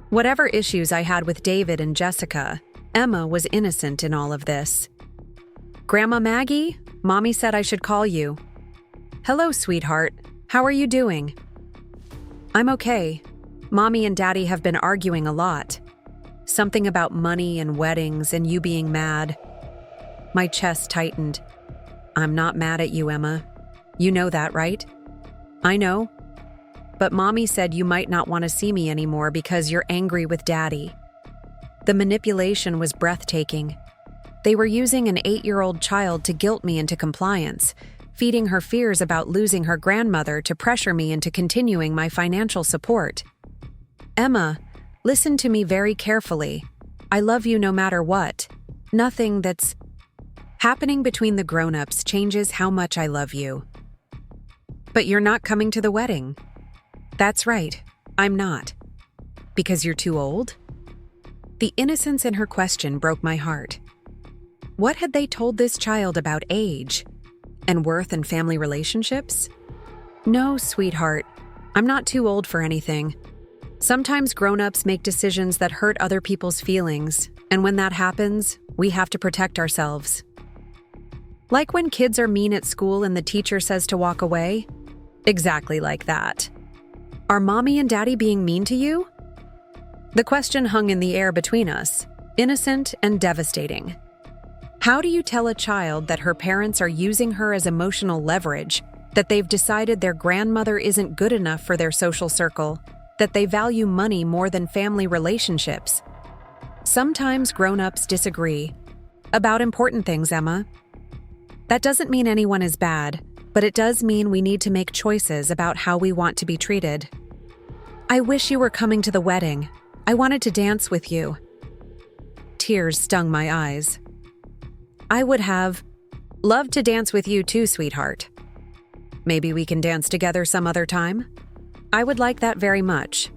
Whatever issues I had with David and Jessica, Emma was innocent in all of this. "Grandma Maggie, Mommy said I should call you." "Hello, sweetheart. How are you doing?" "I'm okay. Mommy and Daddy have been arguing a lot. Something about money and weddings and you being mad." My chest tightened. "I'm not mad at you, Emma. You know that, right?" "I know. But Mommy said you might not want to see me anymore because you're angry with Daddy." The manipulation was breathtaking. They were using an 8-year-old child to guilt me into compliance, feeding her fears about losing her grandmother to pressure me into continuing my financial support. "Emma, Listen to me very carefully. I love you no matter what. Nothing that's happening between the grown-ups changes how much I love you. But you're not coming to the wedding. That's right, I'm not. Because you're too old? The innocence in her question broke my heart. What had they told this child about age and worth and family relationships? No, sweetheart, I'm not too old for anything. Sometimes grown-ups make decisions that hurt other people's feelings, and when that happens, we have to protect ourselves. Like when kids are mean at school and the teacher says to walk away? Exactly like that. Are mommy and daddy being mean to you? The question hung in the air between us, innocent and devastating. How do you tell a child that her parents are using her as emotional leverage, that they've decided their grandmother isn't good enough for their social circle, that they value money more than family relationships? Sometimes grown-ups disagree about important things, Emma. That doesn't mean anyone is bad, but it does mean we need to make choices about how we want to be treated. I wish you were coming to the wedding. I wanted to dance with you. Tears stung my eyes. I would have loved to dance with you too, sweetheart. Maybe we can dance together some other time? I would like that very much.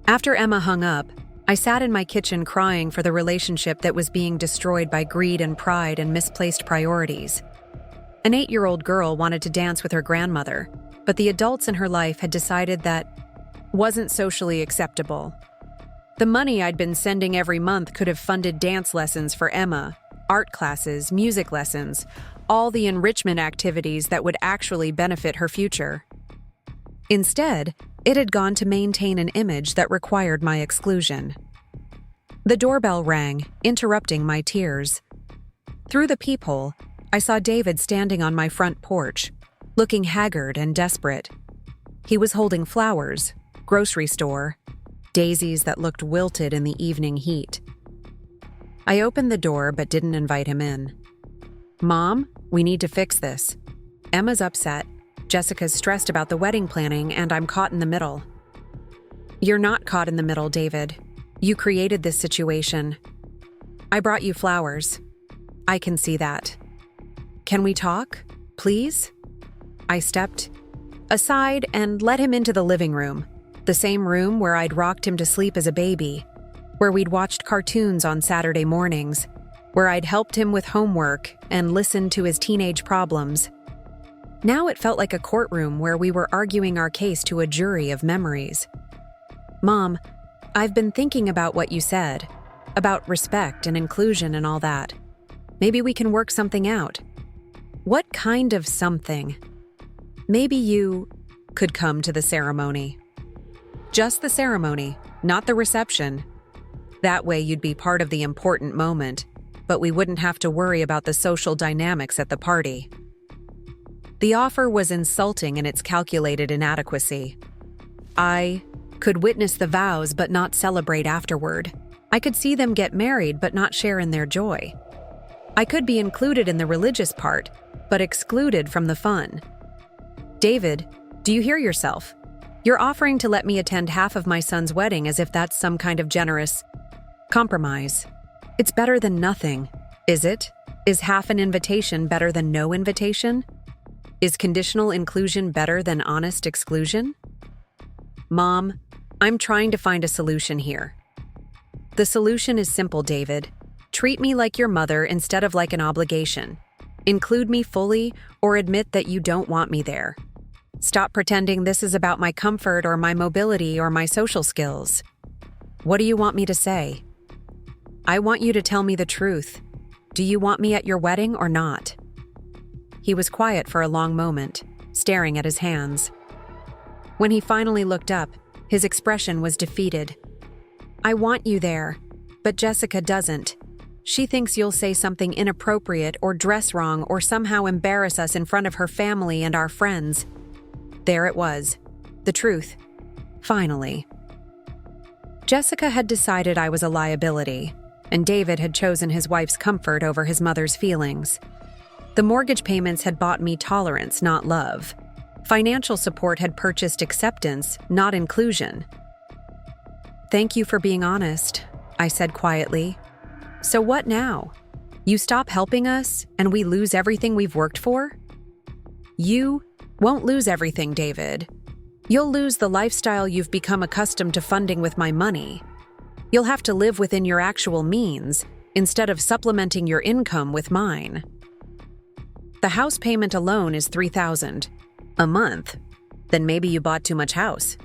After Emma hung up, I sat in my kitchen crying for the relationship that was being destroyed by greed and pride and misplaced priorities. An 8-year-old girl wanted to dance with her grandmother, but the adults in her life had decided that wasn't socially acceptable. The money I'd been sending every month could have funded dance lessons for Emma, art classes, music lessons, all the enrichment activities that would actually benefit her future. Instead, it had gone to maintain an image that required my exclusion. The doorbell rang, interrupting my tears. Through the peephole, I saw David standing on my front porch, looking haggard and desperate. He was holding flowers, grocery store, daisies that looked wilted in the evening heat. I opened the door but didn't invite him in. Mom, we need to fix this. Emma's upset. Jessica's stressed about the wedding planning, and I'm caught in the middle. You're not caught in the middle, David. You created this situation. I brought you flowers. I can see that. Can we talk, please? I stepped aside and let him into the living room, the same room where I'd rocked him to sleep as a baby, where we'd watched cartoons on Saturday mornings, where I'd helped him with homework and listened to his teenage problems. Now it felt like a courtroom where we were arguing our case to a jury of memories. Mom, I've been thinking about what you said, about respect and inclusion and all that. Maybe we can work something out. What kind of something? Maybe you could come to the ceremony. Just the ceremony, not the reception. That way you'd be part of the important moment, but we wouldn't have to worry about the social dynamics at the party. The offer was insulting in its calculated inadequacy. I could witness the vows but not celebrate afterward. I could see them get married but not share in their joy. I could be included in the religious part, but excluded from the fun. David, do you hear yourself? You're offering to let me attend half of my son's wedding as if that's some kind of generous compromise. It's better than nothing, is it? Is half an invitation better than no invitation? Is conditional inclusion better than honest exclusion? Mom, I'm trying to find a solution here. The solution is simple, David. Treat me like your mother instead of like an obligation. Include me fully or admit that you don't want me there. Stop pretending this is about my comfort or my mobility or my social skills. What do you want me to say? I want you to tell me the truth. Do you want me at your wedding or not? He was quiet for a long moment, staring at his hands. When he finally looked up, his expression was defeated. I want you there, but Jessica doesn't. She thinks you'll say something inappropriate or dress wrong or somehow embarrass us in front of her family and our friends. There it was. The truth. Finally. Jessica had decided I was a liability, and David had chosen his wife's comfort over his mother's feelings. The mortgage payments had bought me tolerance, not love. Financial support had purchased acceptance, not inclusion. Thank you for being honest, I said quietly. So what now? You stop helping us and we lose everything we've worked for? You won't lose everything, David. You'll lose the lifestyle you've become accustomed to funding with my money. You'll have to live within your actual means instead of supplementing your income with mine. The house payment alone is $3,000 a month. Then maybe you bought too much house.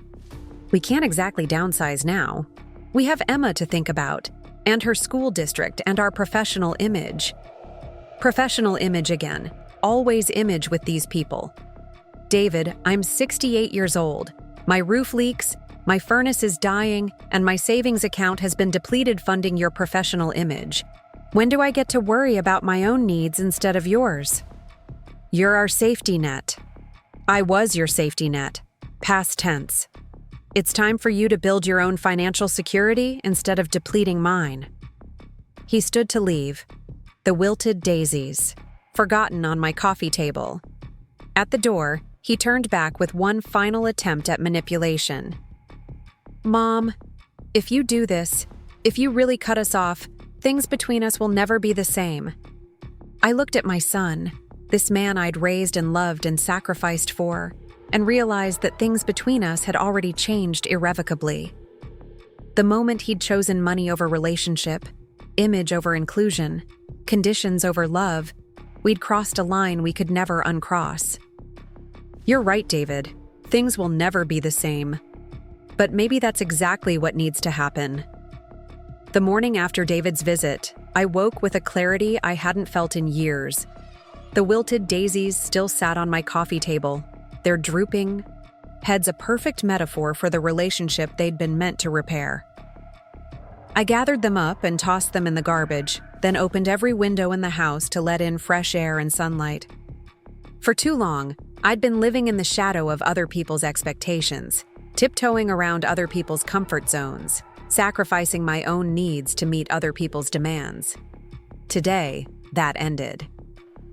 We can't exactly downsize now. We have Emma to think about, and her school district and our professional image. Professional image again. Always image with these people. David, I'm 68 years old. My roof leaks, my furnace is dying, and my savings account has been depleted funding your professional image. When do I get to worry about my own needs instead of yours? You're our safety net. I was your safety net. Past tense. It's time for you to build your own financial security instead of depleting mine. He stood to leave. The wilted daisies, forgotten on my coffee table. At the door, he turned back with one final attempt at manipulation. Mom, if you do this, if you really cut us off, things between us will never be the same. I looked at my son, this man I'd raised and loved and sacrificed for, and realized that things between us had already changed irrevocably. The moment he'd chosen money over relationship, image over inclusion, conditions over love, we'd crossed a line we could never uncross. You're right, David. Things will never be the same. But maybe that's exactly what needs to happen. The morning after David's visit, I woke with a clarity I hadn't felt in years. The wilted daisies still sat on my coffee table, their drooping heads a perfect metaphor for the relationship they'd been meant to repair. I gathered them up and tossed them in the garbage, then opened every window in the house to let in fresh air and sunlight. For too long, I'd been living in the shadow of other people's expectations, tiptoeing around other people's comfort zones, sacrificing my own needs to meet other people's demands. Today, that ended.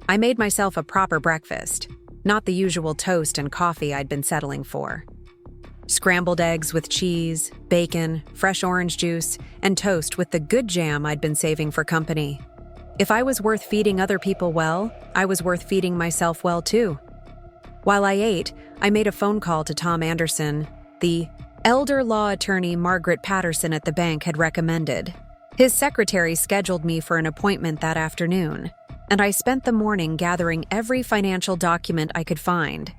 I made myself a proper breakfast, not the usual toast and coffee I'd been settling for. Scrambled eggs with cheese, bacon, fresh orange juice, and toast with the good jam I'd been saving for company. If I was worth feeding other people well, I was worth feeding myself well too. While I ate, I made a phone call to Tom Anderson, the elder law attorney Margaret Patterson at the bank had recommended. His secretary scheduled me for an appointment that afternoon, and I spent the morning gathering every financial document I could find.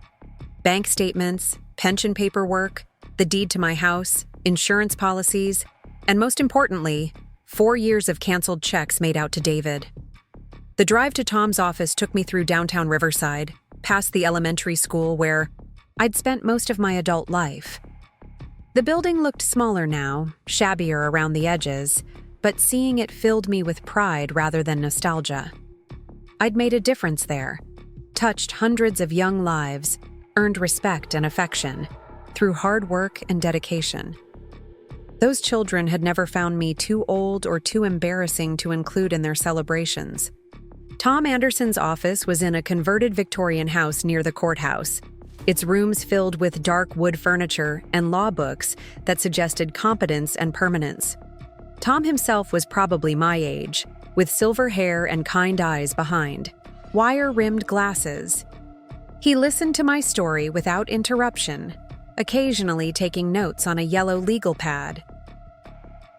Bank statements, pension paperwork, the deed to my house, insurance policies, and most importantly, 4 years of canceled checks made out to David. The drive to Tom's office took me through downtown Riverside, past the elementary school where I'd spent most of my adult life. The building looked smaller now, shabbier around the edges, but seeing it filled me with pride rather than nostalgia. I'd made a difference there, touched hundreds of young lives, earned respect and affection through hard work and dedication. Those children had never found me too old or too embarrassing to include in their celebrations. Tom Anderson's office was in a converted Victorian house near the courthouse, its rooms filled with dark wood furniture and law books that suggested competence and permanence. Tom himself was probably my age, with silver hair and kind eyes behind, wire-rimmed glasses. He listened to my story without interruption, occasionally taking notes on a yellow legal pad.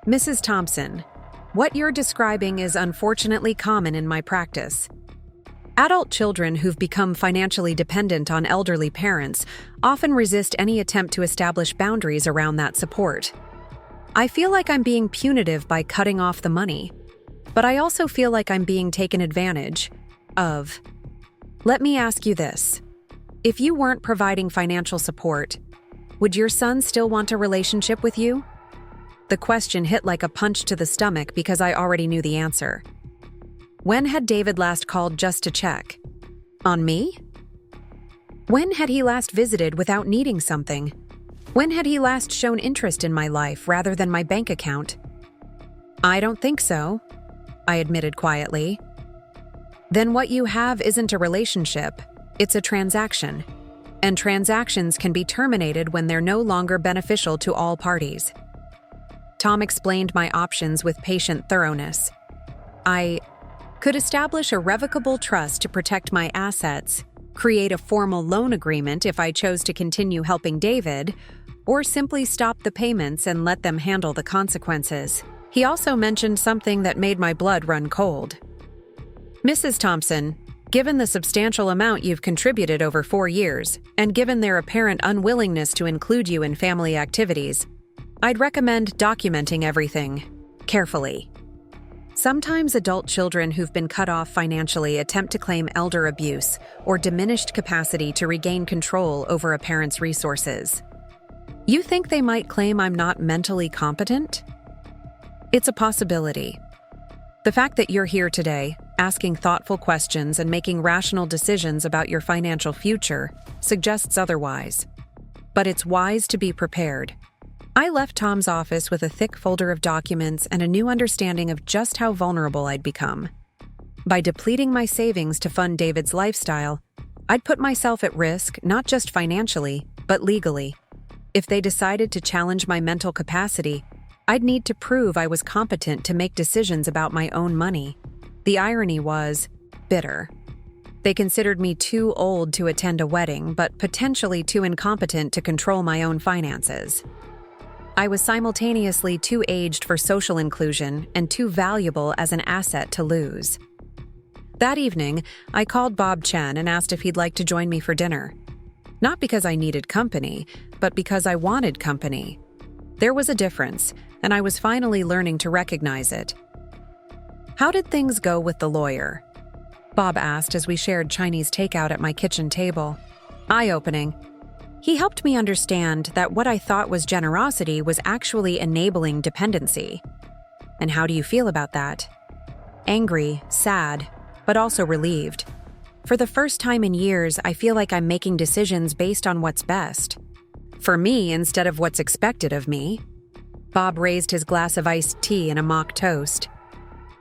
Mrs. Thompson, what you're describing is unfortunately common in my practice. Adult children who've become financially dependent on elderly parents often resist any attempt to establish boundaries around that support. I feel like I'm being punitive by cutting off the money, but I also feel like I'm being taken advantage of. Let me ask you this. If you weren't providing financial support, would your son still want a relationship with you? The question hit like a punch to the stomach because I already knew the answer. When had David last called just to check? On me? When had he last visited without needing something? When had he last shown interest in my life rather than my bank account? I don't think so, I admitted quietly. Then what you have isn't a relationship, it's a transaction. And transactions can be terminated when they're no longer beneficial to all parties. Tom explained my options with patient thoroughness. I could establish a revocable trust to protect my assets, create a formal loan agreement if I chose to continue helping David, or simply stop the payments and let them handle the consequences. He also mentioned something that made my blood run cold. Mrs. Thompson, given the substantial amount you've contributed over 4 years, and given their apparent unwillingness to include you in family activities, I'd recommend documenting everything carefully. Sometimes adult children who've been cut off financially attempt to claim elder abuse or diminished capacity to regain control over a parent's resources. You think they might claim I'm not mentally competent? It's a possibility. The fact that you're here today, asking thoughtful questions and making rational decisions about your financial future, suggests otherwise. But it's wise to be prepared. I left Tom's office with a thick folder of documents and a new understanding of just how vulnerable I'd become. By depleting my savings to fund David's lifestyle, I'd put myself at risk not just financially, but legally. If they decided to challenge my mental capacity, I'd need to prove I was competent to make decisions about my own money. The irony was bitter. They considered me too old to attend a wedding, but potentially too incompetent to control my own finances. I was simultaneously too aged for social inclusion and too valuable as an asset to lose. That evening, I called Bob Chen and asked if he'd like to join me for dinner. Not because I needed company, but because I wanted company. There was a difference, and I was finally learning to recognize it. "How did things go with the lawyer?" Bob asked as we shared Chinese takeout at my kitchen table. Eye-opening. He helped me understand that what I thought was generosity was actually enabling dependency. "And how do you feel about that?" Angry, sad, but also relieved. For the first time in years, I feel like I'm making decisions based on what's best. For me instead of what's expected of me. Bob raised his glass of iced tea and a mock toast.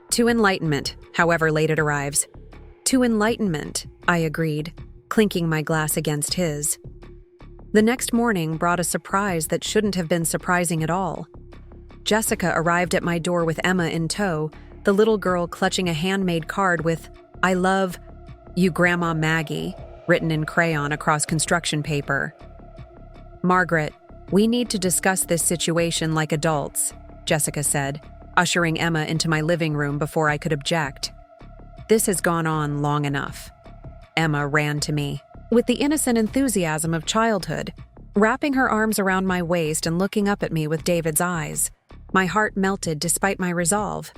"To enlightenment, however late it arrives." "To enlightenment," I agreed, clinking my glass against his. The next morning brought a surprise that shouldn't have been surprising at all. Jessica arrived at my door with Emma in tow, the little girl clutching a handmade card with, "I love you, Grandma Maggie," written in crayon across construction paper. "Margaret, we need to discuss this situation like adults," Jessica said, ushering Emma into my living room before I could object. "This has gone on long enough." Emma ran to me, with the innocent enthusiasm of childhood, wrapping her arms around my waist and looking up at me with David's eyes. My heart melted despite my resolve.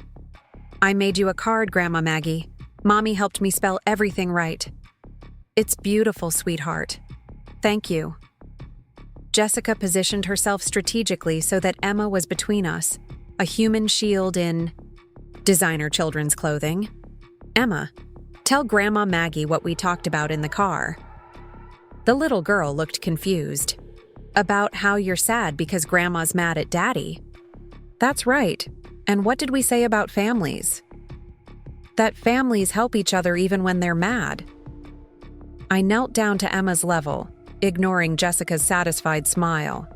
"I made you a card, Grandma Maggie. Mommy helped me spell everything right." "It's beautiful, sweetheart. Thank you." Jessica positioned herself strategically so that Emma was between us, a human shield in designer children's clothing. "Emma, tell Grandma Maggie what we talked about in the car." The little girl looked confused. "About how you're sad because Grandma's mad at Daddy." "That's right. And what did we say about families?" "That families help each other even when they're mad." I knelt down to Emma's level, ignoring Jessica's satisfied smile.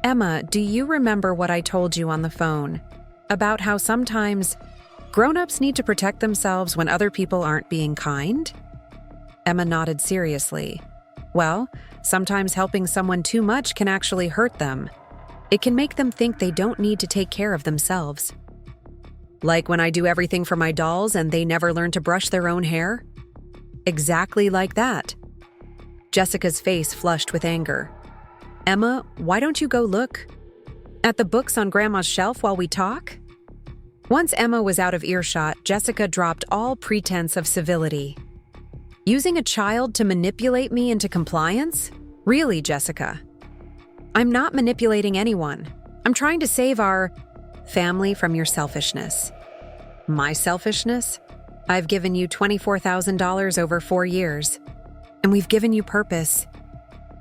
"Emma, do you remember what I told you on the phone? About how sometimes grown-ups need to protect themselves when other people aren't being kind?" Emma nodded seriously. "Well, sometimes helping someone too much can actually hurt them. It can make them think they don't need to take care of themselves." "Like when I do everything for my dolls and they never learn to brush their own hair?" "Exactly like that." Jessica's face flushed with anger. "Emma, why don't you go look at the books on Grandma's shelf while we talk?" Once Emma was out of earshot, Jessica dropped all pretense of civility. "Using a child to manipulate me into compliance? Really, Jessica?" "I'm not manipulating anyone. I'm trying to save our family from your selfishness." "My selfishness? I've given you $24,000 over 4 years. And we've given you purpose.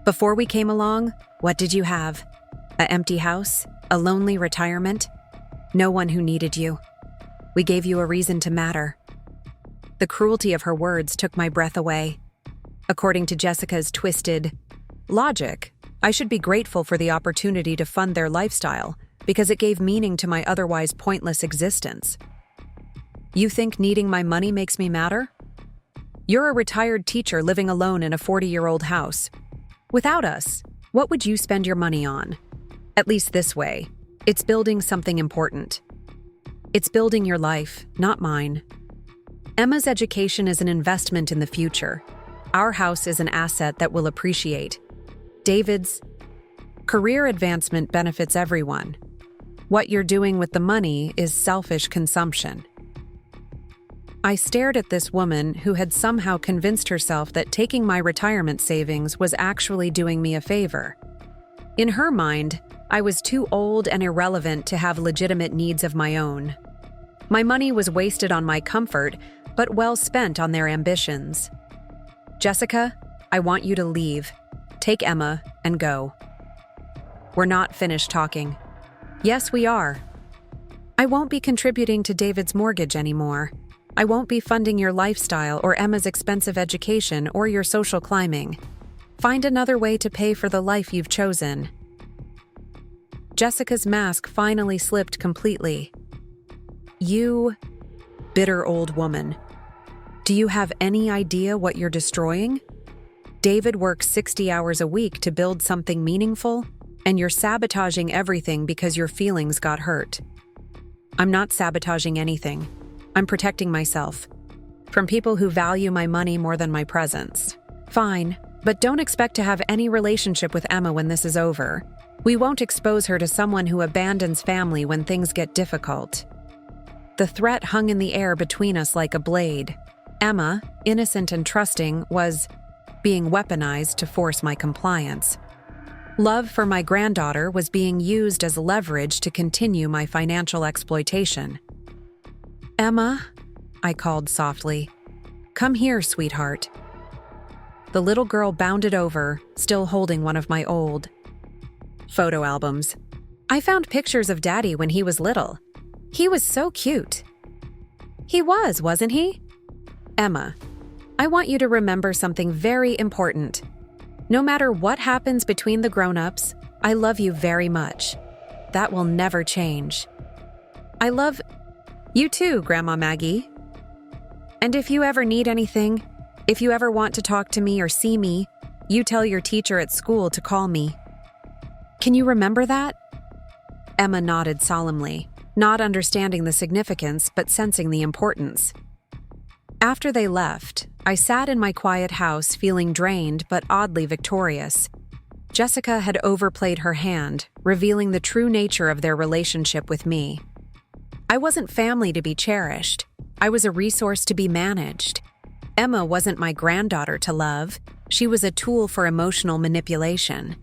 Before we came along, what did you have? An empty house? A lonely retirement? No one who needed you. We gave you a reason to matter." The cruelty of her words took my breath away. According to Jessica's twisted logic, I should be grateful for the opportunity to fund their lifestyle because it gave meaning to my otherwise pointless existence. You think needing my money makes me matter? You're a retired teacher living alone in a 40-year-old house. Without us, what would you spend your money on? At least this way, it's building something important. It's building your life, not mine. Emma's education is an investment in the future. Our house is an asset that will appreciate. David's career advancement benefits everyone. What you're doing with the money is selfish consumption. I stared at this woman who had somehow convinced herself that taking my retirement savings was actually doing me a favor. In her mind, I was too old and irrelevant to have legitimate needs of my own. My money was wasted on my comfort, but well spent on their ambitions. Jessica, I want you to leave. Take Emma and go. We're not finished talking. Yes, we are. I won't be contributing to David's mortgage anymore. I won't be funding your lifestyle or Emma's expensive education or your social climbing. Find another way to pay for the life you've chosen. Jessica's mask finally slipped completely. You, bitter old woman. Do you have any idea what you're destroying? David works 60 hours a week to build something meaningful, and you're sabotaging everything because your feelings got hurt. I'm not sabotaging anything. I'm protecting myself from people who value my money more than my presence. Fine, but don't expect to have any relationship with Emma when this is over. We won't expose her to someone who abandons family when things get difficult. The threat hung in the air between us like a blade. Emma, innocent and trusting, was being weaponized to force my compliance. Love for my granddaughter was being used as leverage to continue my financial exploitation. Emma, I called softly. Come here, sweetheart. The little girl bounded over, still holding one of my old photo albums. I found pictures of Daddy when he was little. He was so cute. He was, wasn't he? Emma, I want you to remember something very important. No matter what happens between the grown-ups, I love you very much. That will never change. I love you too, Grandma Maggie. And if you ever need anything, if you ever want to talk to me or see me, you tell your teacher at school to call me. Can you remember that? Emma nodded solemnly, not understanding the significance but sensing the importance. After they left, I sat in my quiet house feeling drained but oddly victorious. Jessica had overplayed her hand, revealing the true nature of their relationship with me. I wasn't family to be cherished. I was a resource to be managed. Emma wasn't my granddaughter to love. She was a tool for emotional manipulation.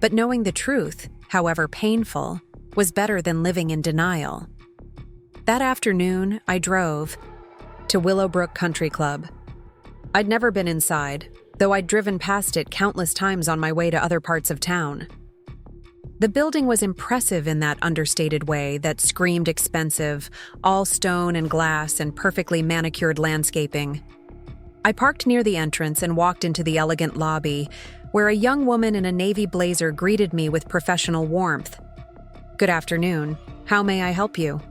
But knowing the truth, however painful, was better than living in denial. That afternoon, I drove to Willowbrook Country Club. I'd never been inside, though I'd driven past it countless times on my way to other parts of town. The building was impressive in that understated way that screamed expensive, all stone and glass and perfectly manicured landscaping. I parked near the entrance and walked into the elegant lobby, where a young woman in a navy blazer greeted me with professional warmth. Good afternoon. How may I help you?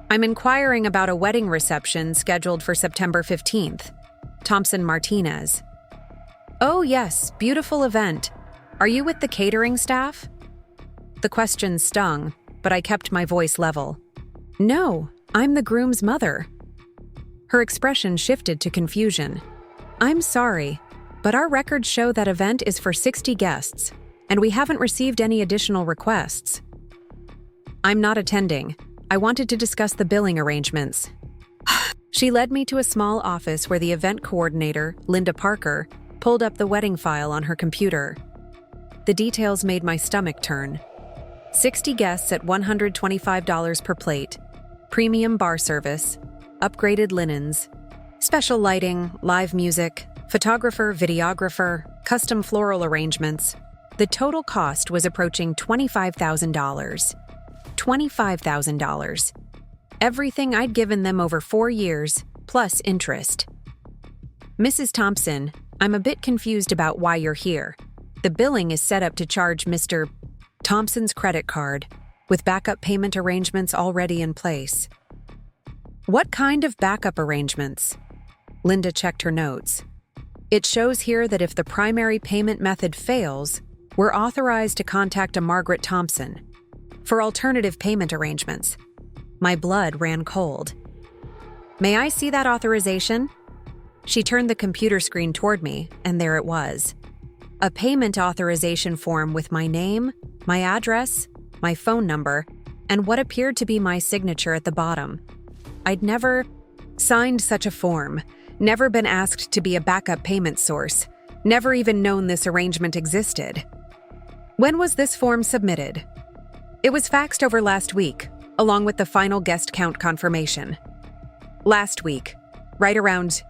I'm inquiring about a wedding reception scheduled for September 15th. Thompson Martinez. Oh yes, beautiful event. Are you with the catering staff? The question stung, but I kept my voice level. No, I'm the groom's mother. Her expression shifted to confusion. I'm sorry, but our records show that event is for 60 guests, and we haven't received any additional requests. I'm not attending. I wanted to discuss the billing arrangements. She led me to a small office where the event coordinator, Linda Parker, pulled up the wedding file on her computer. The details made my stomach turn. 60 guests at $125 per plate, premium bar service, upgraded linens, special lighting, live music, photographer, videographer, custom floral arrangements. The total cost was approaching $25,000. $25,000. Everything I'd given them over 4 years, plus interest. Mrs. Thompson, I'm a bit confused about why you're here. The billing is set up to charge Mr. Thompson's credit card. with backup payment arrangements already in place. What kind of backup arrangements? Linda checked her notes. It shows here that if the primary payment method fails, we're authorized to contact a Margaret Thompson for alternative payment arrangements. My blood ran cold. May I see that authorization? She turned the computer screen toward me, and there it was. A payment authorization form with my name, my address, my phone number, and what appeared to be my signature at the bottom. I'd never signed such a form, never been asked to be a backup payment source, never even known this arrangement existed. When was this form submitted? It was faxed over last week, along with the final guest count confirmation. Last week, right around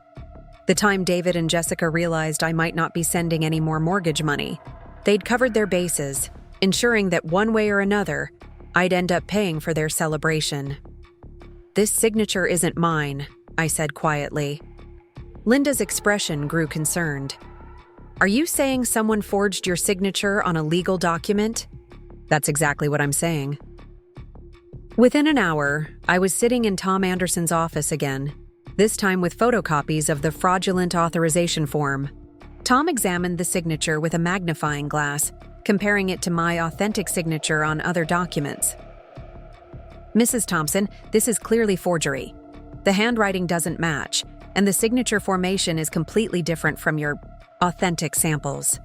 the time David and Jessica realized I might not be sending any more mortgage money. They'd covered their bases, ensuring that one way or another, I'd end up paying for their celebration. This signature isn't mine, I said quietly. Linda's expression grew concerned. Are you saying someone forged your signature on a legal document? That's exactly what I'm saying. Within an hour, I was sitting in Tom Anderson's office again, this time with photocopies of the fraudulent authorization form. Tom examined the signature with a magnifying glass, comparing it to my authentic signature on other documents. Mrs. Thompson, this is clearly forgery. The handwriting doesn't match, and the signature formation is completely different from your authentic samples.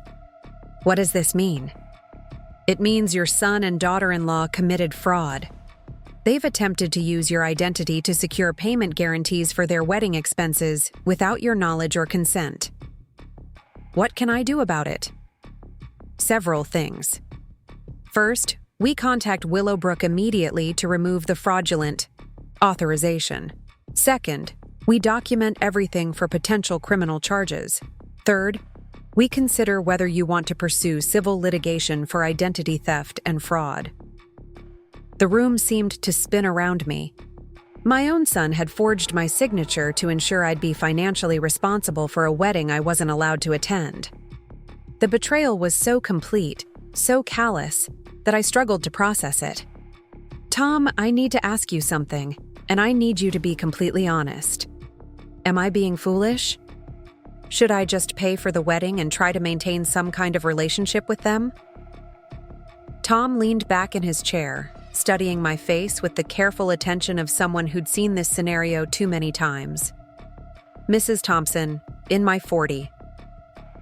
What does this mean? It means your son and daughter-in-law committed fraud. They've attempted to use your identity to secure payment guarantees for their wedding expenses without your knowledge or consent. What can I do about it? Several things. First, we contact Willowbrook immediately to remove the fraudulent authorization. Second, we document everything for potential criminal charges. Third, we consider whether you want to pursue civil litigation for identity theft and fraud. The room seemed to spin around me. My own son had forged my signature to ensure I'd be financially responsible for a wedding I wasn't allowed to attend. The betrayal was so complete, so callous, that I struggled to process it. Tom, I need to ask you something, and I need you to be completely honest. Am I being foolish? Should I just pay for the wedding and try to maintain some kind of relationship with them? Tom leaned back in his chair, studying my face with the careful attention of someone who'd seen this scenario too many times. Mrs. Thompson, in my 40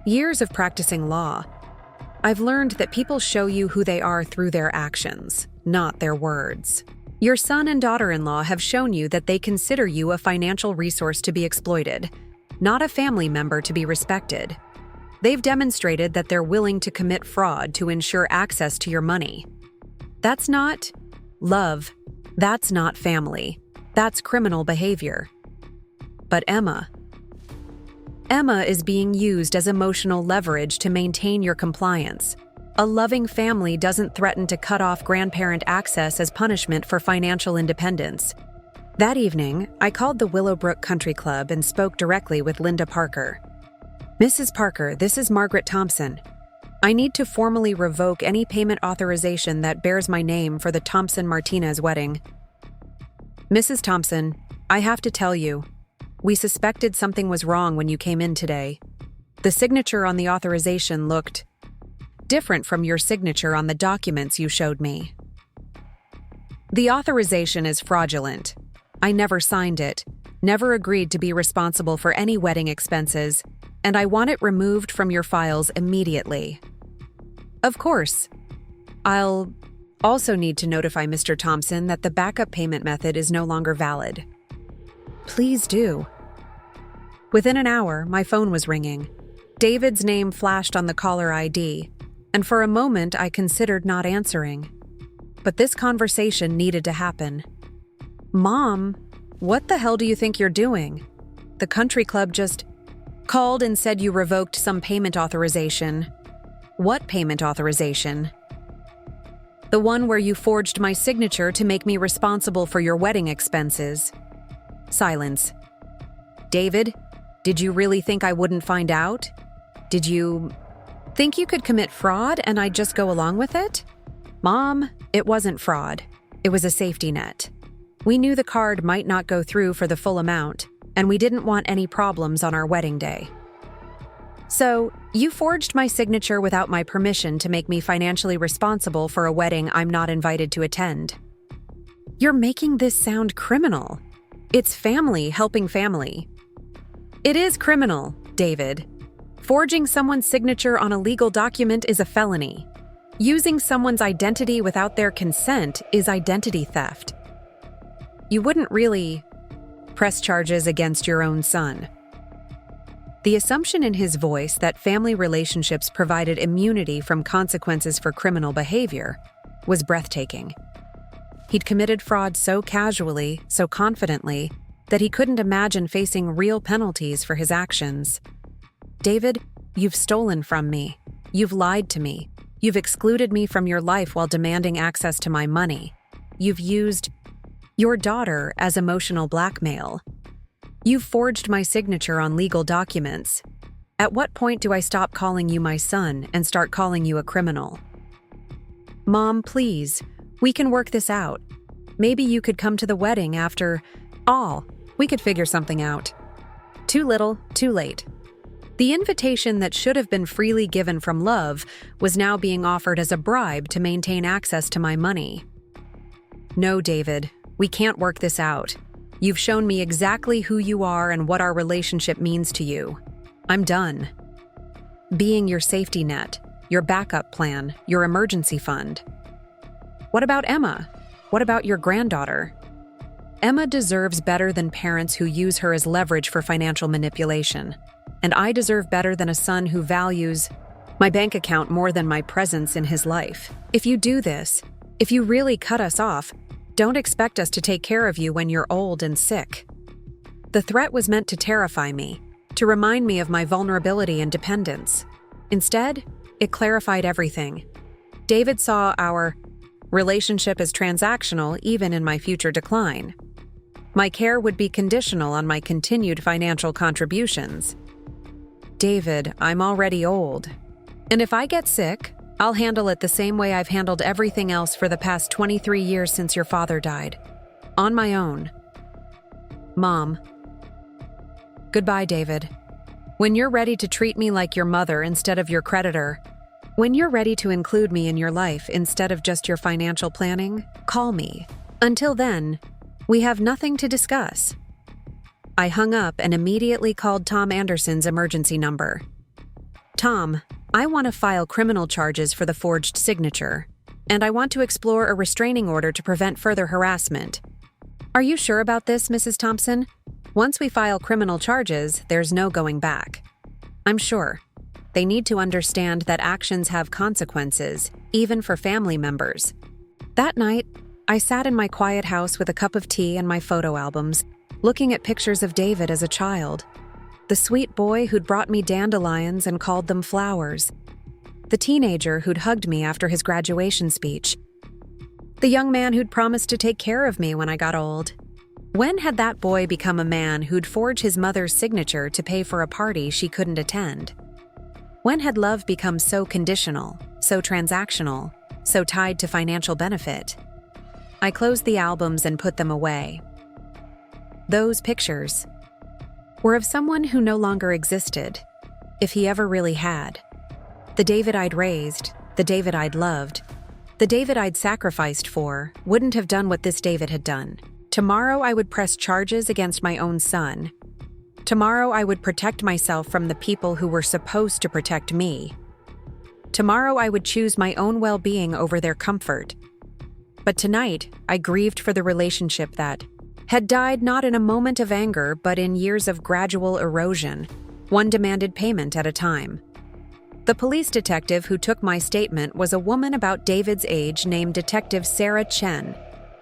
years of practicing law, I've learned that people show you who they are through their actions, not their words. Your son and daughter-in-law have shown you that they consider you a financial resource to be exploited, not a family member to be respected. They've demonstrated that they're willing to commit fraud to ensure access to your money. That's not love. That's not family. That's criminal behavior. But Emma is being used as emotional leverage to maintain your compliance. A loving family doesn't threaten to cut off grandparent access as punishment for financial independence. That evening, I called the Willowbrook Country Club and spoke directly with Linda Parker. Mrs. Parker, this is Margaret Thompson. I need to formally revoke any payment authorization that bears my name for the Thompson-Martinez wedding. Mrs. Thompson, I have to tell you, we suspected something was wrong when you came in today. The signature on the authorization looked different from your signature on the documents you showed me. The authorization is fraudulent. I never signed it, never agreed to be responsible for any wedding expenses, and I want it removed from your files immediately. Of course. I'll also need to notify Mr. Thompson that the backup payment method is no longer valid. Please do. Within an hour, my phone was ringing. David's name flashed on the caller ID, and for a moment I considered not answering. But this conversation needed to happen. Mom, what the hell do you think you're doing? The country club just called and said you revoked some payment authorization. What payment authorization? The one where you forged my signature to make me responsible for your wedding expenses. Silence. David, did you really think I wouldn't find out? Did you think you could commit fraud and I'd just go along with it? Mom, it wasn't fraud. It was a safety net. We knew the card might not go through for the full amount, and we didn't want any problems on our wedding day. So, you forged my signature without my permission to make me financially responsible for a wedding I'm not invited to attend. You're making this sound criminal. It's family helping family. It is criminal, David. Forging someone's signature on a legal document is a felony. Using someone's identity without their consent is identity theft. You wouldn't really press charges against your own son. The assumption in his voice that family relationships provided immunity from consequences for criminal behavior was breathtaking. He'd committed fraud so casually, so confidently, that he couldn't imagine facing real penalties for his actions. David, you've stolen from me. You've lied to me. You've excluded me from your life while demanding access to my money. You've used your daughter as emotional blackmail. You've forged my signature on legal documents. At what point do I stop calling you my son and start calling you a criminal? Mom, please, we can work this out. Maybe you could come to the wedding after all. We could figure something out. Too little, too late. The invitation that should have been freely given from love was now being offered as a bribe to maintain access to my money. No, David, we can't work this out. You've shown me exactly who you are and what our relationship means to you. I'm done. Being your safety net, your backup plan, your emergency fund. What about Emma? What about your granddaughter? Emma deserves better than parents who use her as leverage for financial manipulation. And I deserve better than a son who values my bank account more than my presence in his life. If you do this, if you really cut us off, don't expect us to take care of you when you're old and sick. The threat was meant to terrify me, to remind me of my vulnerability and dependence. Instead, it clarified everything. David saw our relationship as transactional even in my future decline. My care would be conditional on my continued financial contributions. David, I'm already old. And if I get sick, I'll handle it the same way I've handled everything else for the past 23 years since your father died. On my own. Mom. Goodbye, David. When you're ready to treat me like your mother instead of your creditor, when you're ready to include me in your life instead of just your financial planning, call me. Until then, we have nothing to discuss. I hung up and immediately called Tom Anderson's emergency number. Tom, I want to file criminal charges for the forged signature, and I want to explore a restraining order to prevent further harassment. Are you sure about this, Mrs. Thompson? Once we file criminal charges, there's no going back. I'm sure. They need to understand that actions have consequences, even for family members. That night, I sat in my quiet house with a cup of tea and my photo albums, looking at pictures of David as a child. The sweet boy who'd brought me dandelions and called them flowers. The teenager who'd hugged me after his graduation speech. The young man who'd promised to take care of me when I got old. When had that boy become a man who'd forge his mother's signature to pay for a party she couldn't attend? When had love become so conditional, so transactional, so tied to financial benefit? I closed the albums and put them away. Those pictures were of someone who no longer existed, if he ever really had. The David I'd raised, the David I'd loved, the David I'd sacrificed for, wouldn't have done what this David had done. Tomorrow I would press charges against my own son. Tomorrow I would protect myself from the people who were supposed to protect me. Tomorrow I would choose my own well-being over their comfort. But tonight, I grieved for the relationship that had died not in a moment of anger, but in years of gradual erosion. One demanded payment at a time. The police detective who took my statement was a woman about David's age named Detective Sarah Chen.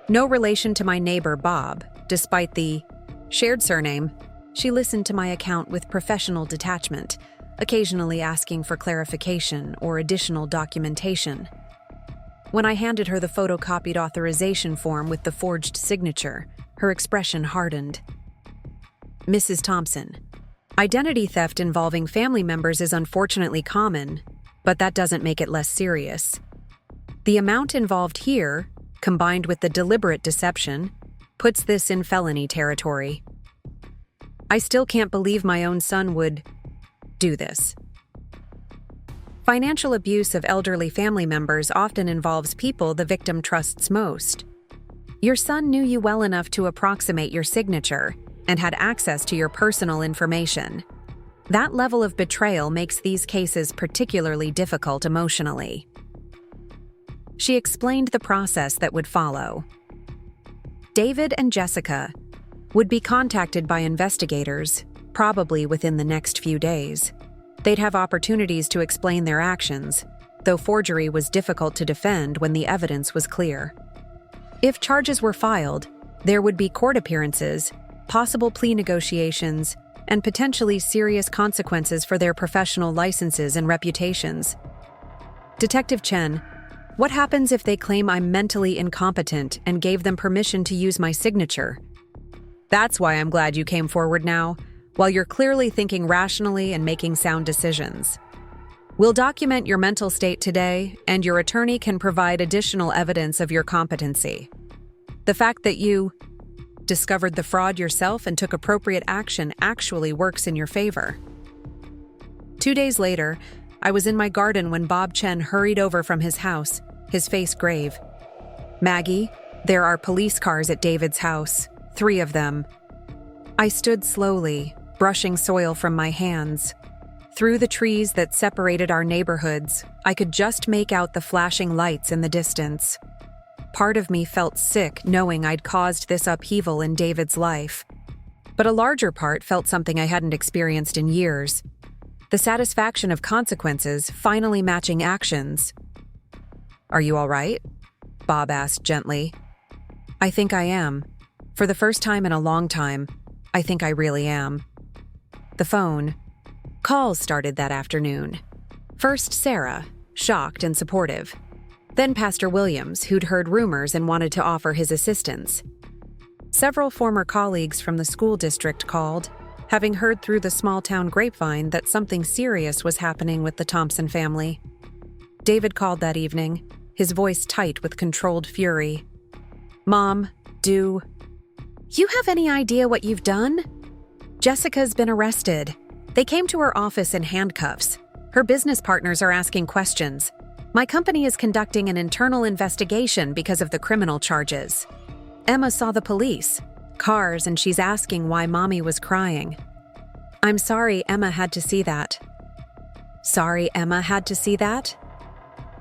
No relation to my neighbor Bob, despite the shared surname. She listened to my account with professional detachment, occasionally asking for clarification or additional documentation. When I handed her the photocopied authorization form with the forged signature, her expression hardened. Mrs. Thompson, identity theft involving family members is unfortunately common, but that doesn't make it less serious. The amount involved here, combined with the deliberate deception, puts this in felony territory. I still can't believe my own son would do this. Financial abuse of elderly family members often involves people the victim trusts most. Your son knew you well enough to approximate your signature and had access to your personal information. That level of betrayal makes these cases particularly difficult emotionally. She explained the process that would follow. David and Jessica would be contacted by investigators, probably within the next few days. They'd have opportunities to explain their actions, though forgery was difficult to defend when the evidence was clear. If charges were filed, there would be court appearances, possible plea negotiations, and potentially serious consequences for their professional licenses and reputations. Detective Chen, what happens if they claim I'm mentally incompetent and gave them permission to use my signature? That's why I'm glad you came forward now, while you're clearly thinking rationally and making sound decisions. We'll document your mental state today, and your attorney can provide additional evidence of your competency. The fact that you discovered the fraud yourself and took appropriate action actually works in your favor. 2 days later, I was in my garden when Bob Chen hurried over from his house, his face grave. Maggie, there are police cars at David's house, 3 of them. I stood slowly, brushing soil from my hands. Through the trees that separated our neighborhoods, I could just make out the flashing lights in the distance. Part of me felt sick knowing I'd caused this upheaval in David's life. But a larger part felt something I hadn't experienced in years. The satisfaction of consequences finally matching actions. "Are you all right?" Bob asked gently. "I think I am. For the first time in a long time, I think I really am." The phone. Calls started that afternoon. First Sarah, shocked and supportive. Then Pastor Williams, who'd heard rumors and wanted to offer his assistance. Several former colleagues from the school district called, having heard through the small-town grapevine that something serious was happening with the Thompson family. David called that evening, his voice tight with controlled fury. "Mom, do you have any idea what you've done? Jessica's been arrested. They came to her office in handcuffs. Her business partners are asking questions. My company is conducting an internal investigation because of the criminal charges. Emma saw the police, cars, and she's asking why Mommy was crying. I'm sorry Emma had to see that." "Sorry Emma had to see that?"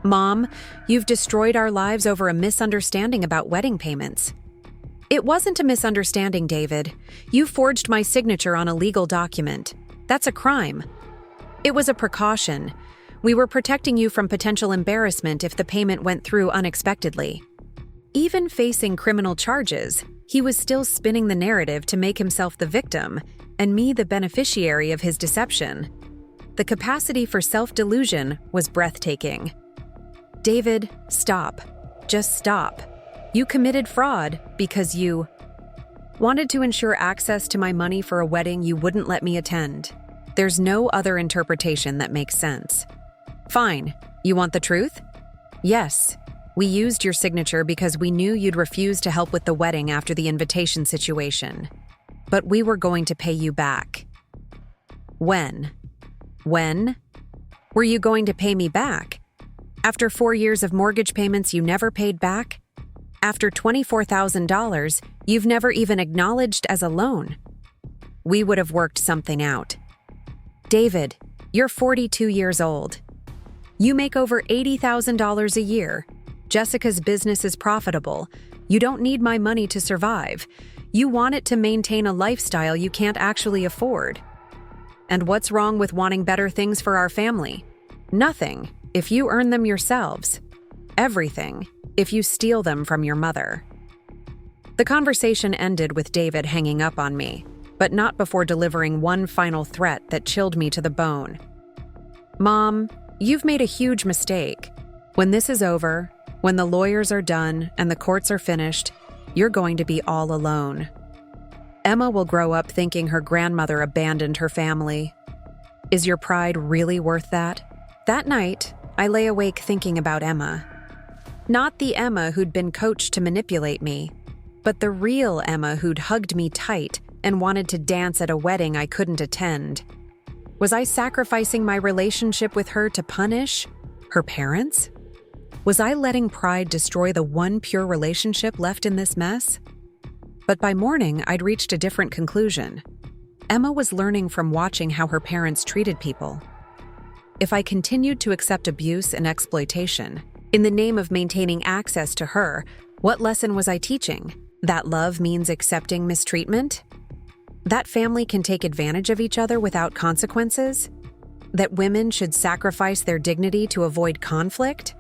"Mom, you've destroyed our lives over a misunderstanding about wedding payments." "It wasn't a misunderstanding, David. You forged my signature on a legal document. That's a crime. It was a precaution. We were protecting you from potential embarrassment if the payment went through unexpectedly." Even facing criminal charges, he was still spinning the narrative to make himself the victim and me the beneficiary of his deception. The capacity for self-delusion was breathtaking. "David, stop. Just stop. You committed fraud because you wanted to ensure access to my money for a wedding you wouldn't let me attend. There's no other interpretation that makes sense." "Fine. You want the truth?" "Yes. We used your signature because we knew you'd refuse to help with the wedding after the invitation situation. But we were going to pay you back." "When? When? Were you going to pay me back? After 4 years of mortgage payments you never paid back? After $24,000 you've never even acknowledged as a loan? We would have worked something out. David, you're 42 years old. You make over $80,000 a year. Jessica's business is profitable. You don't need my money to survive. You want it to maintain a lifestyle you can't actually afford. And what's wrong with wanting better things for our family? Nothing, if you earn them yourselves. Everything, if you steal them from your mother." The conversation ended with David hanging up on me, but not before delivering one final threat that chilled me to the bone. "Mom, you've made a huge mistake. When this is over, when the lawyers are done and the courts are finished, you're going to be all alone. Emma will grow up thinking her grandmother abandoned her family. Is your pride really worth that?" That night, I lay awake thinking about Emma. Not the Emma who'd been coached to manipulate me, but the real Emma who'd hugged me tight and wanted to dance at a wedding I couldn't attend. Was I sacrificing my relationship with her to punish her parents? Was I letting pride destroy the one pure relationship left in this mess? But by morning, I'd reached a different conclusion. Emma was learning from watching how her parents treated people. If I continued to accept abuse and exploitation, in the name of maintaining access to her, what lesson was I teaching? That love means accepting mistreatment? That family can take advantage of each other without consequences? That women should sacrifice their dignity to avoid conflict?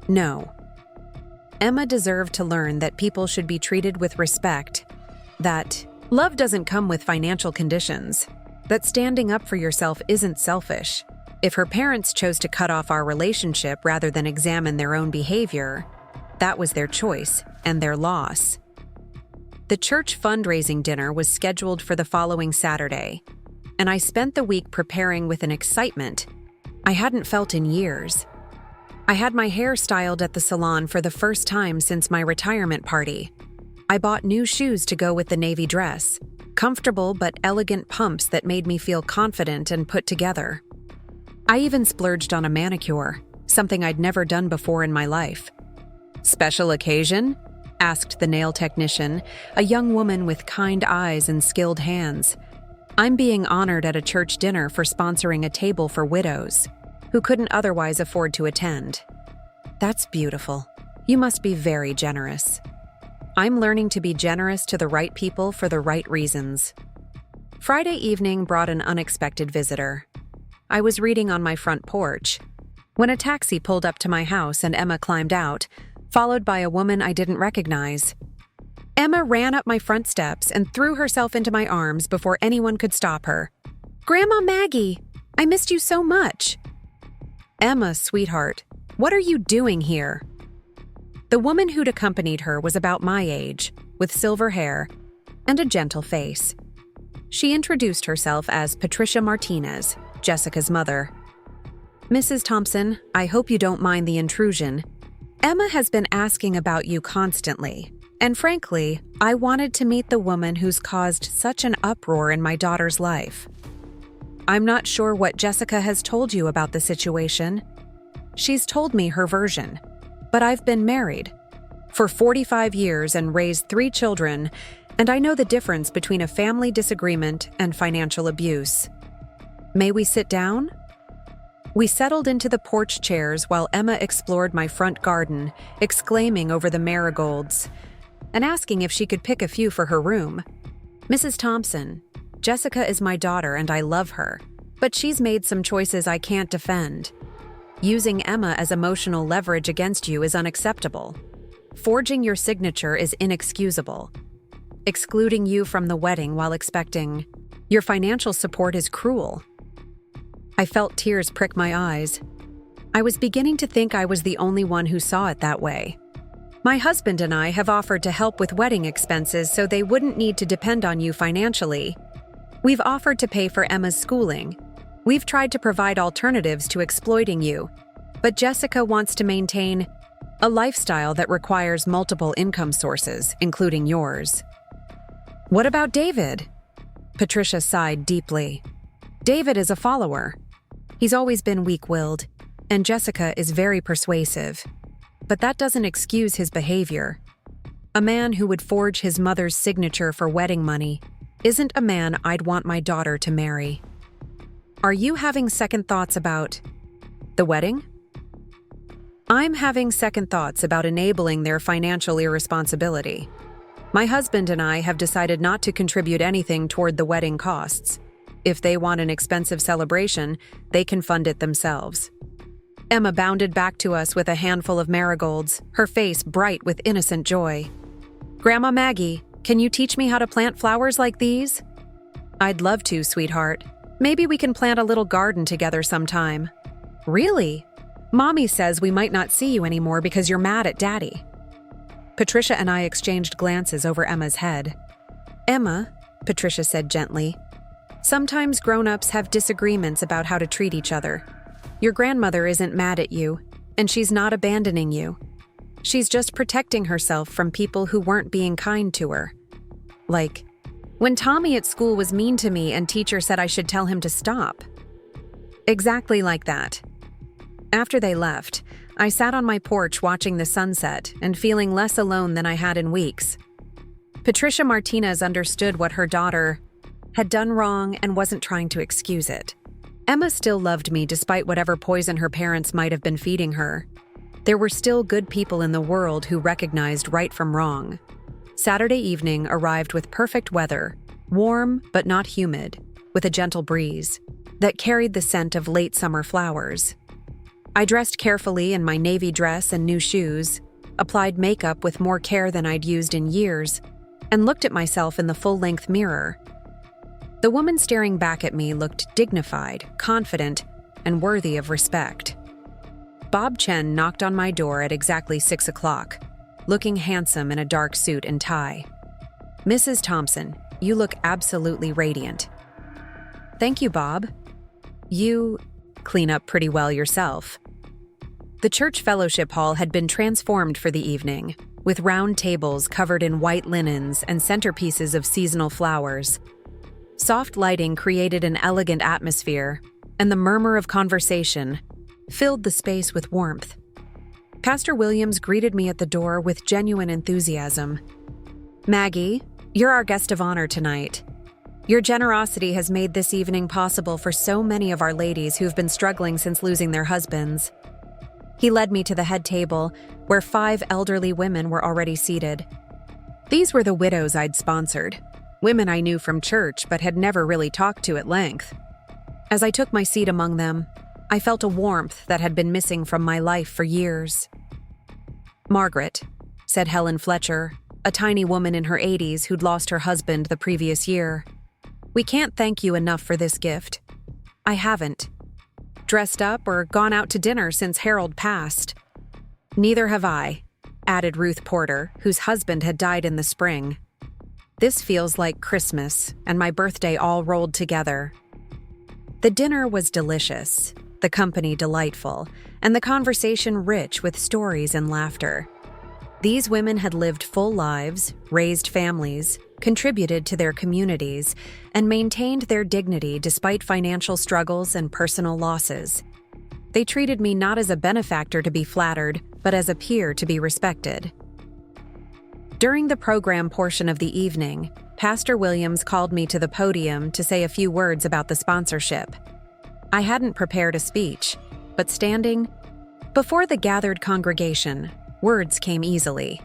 No. Emma deserved to learn that people should be treated with respect, that love doesn't come with financial conditions, that standing up for yourself isn't selfish. If her parents chose to cut off our relationship rather than examine their own behavior, that was their choice and their loss. The church fundraising dinner was scheduled for the following Saturday, and I spent the week preparing with an excitement I hadn't felt in years. I had my hair styled at the salon for the first time since my retirement party. I bought new shoes to go with the navy dress, comfortable but elegant pumps that made me feel confident and put together. I even splurged on a manicure, something I'd never done before in my life. "Special occasion?" asked the nail technician, a young woman with kind eyes and skilled hands. "I'm being honored at a church dinner for sponsoring a table for widows who couldn't otherwise afford to attend." "That's beautiful. You must be very generous." I'm learning to be generous to the right people for the right reasons. Friday evening brought an unexpected visitor. I was reading on my front porch when a taxi pulled up to my house and Emma climbed out, followed by a woman I didn't recognize. Emma ran up my front steps and threw herself into my arms before anyone could stop her. "Grandma Maggie, I missed you so much." "Emma, sweetheart, what are you doing here?" The woman who'd accompanied her was about my age, with silver hair and a gentle face. She introduced herself as Patricia Martinez, Jessica's mother. "Mrs. Thompson, I hope you don't mind the intrusion. Emma has been asking about you constantly, and frankly, I wanted to meet the woman who's caused such an uproar in my daughter's life. I'm not sure what Jessica has told you about the situation. She's told me her version, but I've been married for 45 years and raised 3 children, and I know the difference between a family disagreement and financial abuse. May we sit down?" We settled into the porch chairs while Emma explored my front garden, exclaiming over the marigolds and asking if she could pick a few for her room. "Mrs. Thompson, Jessica is my daughter and I love her, but she's made some choices I can't defend. Using Emma as emotional leverage against you is unacceptable. Forging your signature is inexcusable. Excluding you from the wedding while expecting your financial support is cruel." I felt tears prick my eyes. I was beginning to think I was the only one who saw it that way. "My husband and I have offered to help with wedding expenses so they wouldn't need to depend on you financially. We've offered to pay for Emma's schooling. We've tried to provide alternatives to exploiting you, but Jessica wants to maintain a lifestyle that requires multiple income sources, including yours." "What about David?" Patricia sighed deeply. "David is a follower. He's always been weak-willed, and Jessica is very persuasive. But that doesn't excuse his behavior. A man who would forge his mother's signature for wedding money isn't a man I'd want my daughter to marry." "Are you having second thoughts about the wedding?" "I'm having second thoughts about enabling their financial irresponsibility. My husband and I have decided not to contribute anything toward the wedding costs. If they want an expensive celebration, they can fund it themselves." Emma bounded back to us with a handful of marigolds, her face bright with innocent joy. "Grandma Maggie, can you teach me how to plant flowers like these?" "I'd love to, sweetheart. Maybe we can plant a little garden together sometime." "Really? Mommy says we might not see you anymore because you're mad at Daddy." Patricia and I exchanged glances over Emma's head. "Emma," Patricia said gently, "sometimes grown-ups have disagreements about how to treat each other. Your grandmother isn't mad at you, and she's not abandoning you. She's just protecting herself from people who weren't being kind to her. Like, when Tommy at school was mean to me and teacher said I should tell him to stop. Exactly like that. After they left, I sat on my porch watching the sunset and feeling less alone than I had in weeks. Patricia Martinez understood what her daughter had done wrong and wasn't trying to excuse it. Emma still loved me despite whatever poison her parents might have been feeding her. There were still good people in the world who recognized right from wrong. Saturday evening arrived with perfect weather, warm but not humid, with a gentle breeze that carried the scent of late summer flowers. I dressed carefully in my navy dress and new shoes, applied makeup with more care than I'd used in years, and looked at myself in the full-length mirror. The woman staring back at me looked dignified, confident, and worthy of respect. Bob Chen knocked on my door at exactly 6 o'clock, looking handsome in a dark suit and tie. "Mrs. Thompson, you look absolutely radiant." "Thank you, Bob. You clean up pretty well yourself." The church fellowship hall had been transformed for the evening, with round tables covered in white linens and centerpieces of seasonal flowers. Soft lighting created an elegant atmosphere, and the murmur of conversation filled the space with warmth. Pastor Williams greeted me at the door with genuine enthusiasm. "Maggie, you're our guest of honor tonight. Your generosity has made this evening possible for so many of our ladies who've been struggling since losing their husbands." He led me to the head table, where 5 elderly women were already seated. These were the widows I'd sponsored, women I knew from church but had never really talked to at length. As I took my seat among them, I felt a warmth that had been missing from my life for years. "Margaret," said Helen Fletcher, a tiny woman in her 80s who'd lost her husband the previous year. "We can't thank you enough for this gift. I haven't dressed up or gone out to dinner since Harold passed." "Neither have I," added Ruth Porter, whose husband had died in the spring. "This feels like Christmas and my birthday all rolled together." The dinner was delicious, the company delightful, and the conversation rich with stories and laughter. These women had lived full lives, raised families, contributed to their communities, and maintained their dignity despite financial struggles and personal losses. They treated me not as a benefactor to be flattered, but as a peer to be respected. During the program portion of the evening, Pastor Williams called me to the podium to say a few words about the sponsorship. I hadn't prepared a speech, but standing before the gathered congregation, words came easily.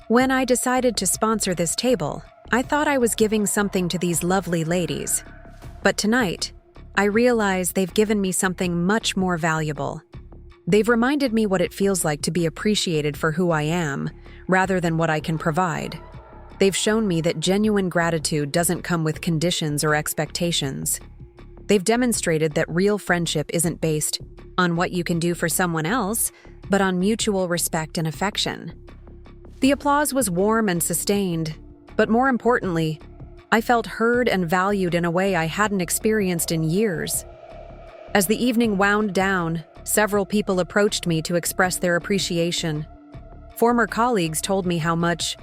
When I decided to sponsor this table, I thought I was giving something to these lovely ladies. But tonight, I realize they've given me something much more valuable. They've reminded me what it feels like to be appreciated for who I am, rather than what I can provide. They've shown me that genuine gratitude doesn't come with conditions or expectations. They've demonstrated that real friendship isn't based on what you can do for someone else, but on mutual respect and affection. The applause was warm and sustained, but more importantly, I felt heard and valued in a way I hadn't experienced in years. As the evening wound down, several people approached me to express their appreciation. Former colleagues told me how much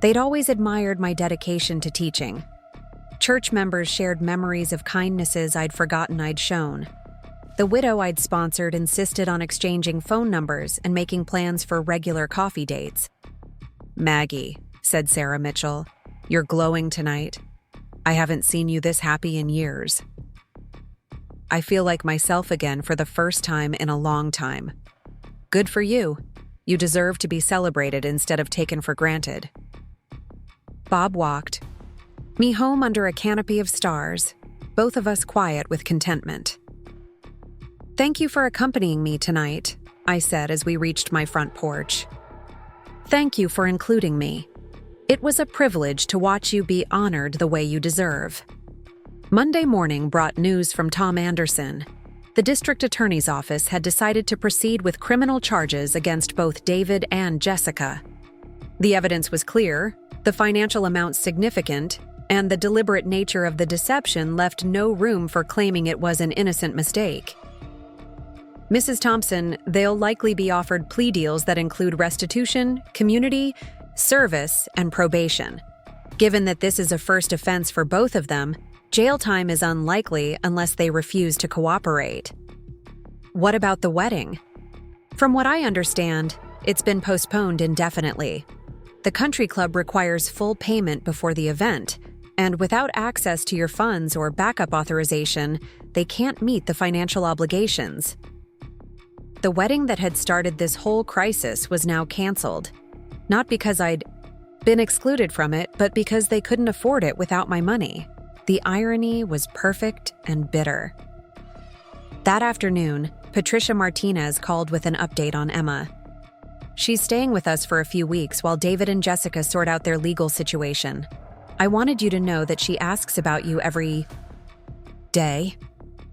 they'd always admired my dedication to teaching. Church members shared memories of kindnesses I'd forgotten I'd shown. The widow I'd sponsored insisted on exchanging phone numbers and making plans for regular coffee dates. "Maggie," said Sarah Mitchell, "you're glowing tonight. I haven't seen you this happy in years. I feel like myself again for the first time in a long time. Good for you. You deserve to be celebrated instead of taken for granted." Bob walked me home under a canopy of stars, both of us quiet with contentment. "Thank you for accompanying me tonight," I said as we reached my front porch. "Thank you for including me. It was a privilege to watch you be honored the way you deserve." Monday morning brought news from Tom Anderson. The district attorney's office had decided to proceed with criminal charges against both David and Jessica. The evidence was clear, the financial amount significant, and the deliberate nature of the deception left no room for claiming it was an innocent mistake. Mrs. Thompson, they'll likely be offered plea deals that include restitution, community, service, and probation. Given that this is a first offense for both of them, jail time is unlikely unless they refuse to cooperate. What about the wedding? From what I understand, it's been postponed indefinitely. The country club requires full payment before the event, and without access to your funds or backup authorization, they can't meet the financial obligations. The wedding that had started this whole crisis was now canceled. Not because I'd been excluded from it, but because they couldn't afford it without my money. The irony was perfect and bitter. That afternoon, Patricia Martinez called with an update on Emma. She's staying with us for a few weeks while David and Jessica sort out their legal situation. I wanted you to know that she asks about you every day,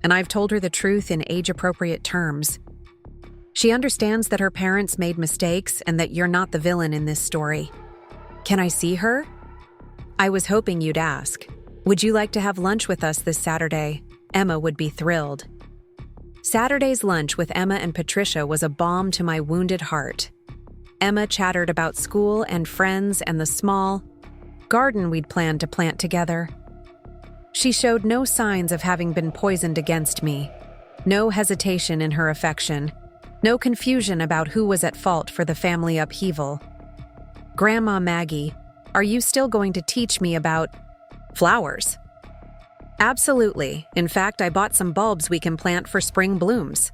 and I've told her the truth in age-appropriate terms. She understands that her parents made mistakes and that you're not the villain in this story. Can I see her? I was hoping you'd ask. Would you like to have lunch with us this Saturday? Emma would be thrilled. Saturday's lunch with Emma and Patricia was a balm to my wounded heart. Emma chattered about school and friends and the small garden we'd planned to plant together. She showed no signs of having been poisoned against me. No hesitation in her affection. No confusion about who was at fault for the family upheaval. Grandma Maggie, are you still going to teach me about flowers? Absolutely. In fact, I bought some bulbs we can plant for spring blooms.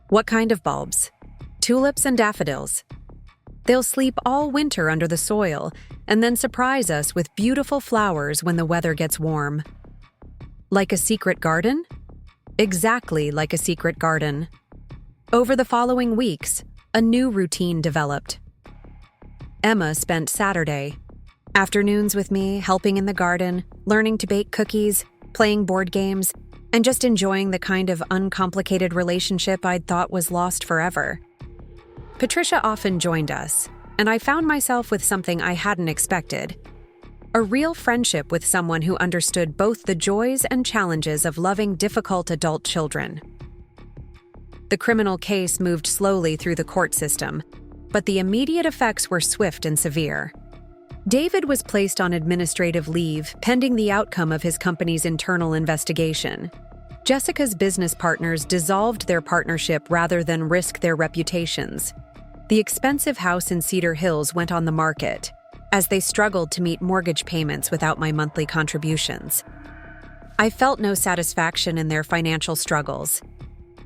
What kind of bulbs? Tulips and daffodils. They'll sleep all winter under the soil and then surprise us with beautiful flowers when the weather gets warm. Like a secret garden? Exactly like a secret garden. Over the following weeks, a new routine developed. Emma spent Saturday afternoons with me, helping in the garden, learning to bake cookies, playing board games, and just enjoying the kind of uncomplicated relationship I'd thought was lost forever. Patricia often joined us, and I found myself with something I hadn't expected. A real friendship with someone who understood both the joys and challenges of loving difficult adult children. The criminal case moved slowly through the court system, but the immediate effects were swift and severe. David was placed on administrative leave pending the outcome of his company's internal investigation. Jessica's business partners dissolved their partnership rather than risk their reputations. The expensive house in Cedar Hills went on the market, as they struggled to meet mortgage payments without my monthly contributions. I felt no satisfaction in their financial struggles,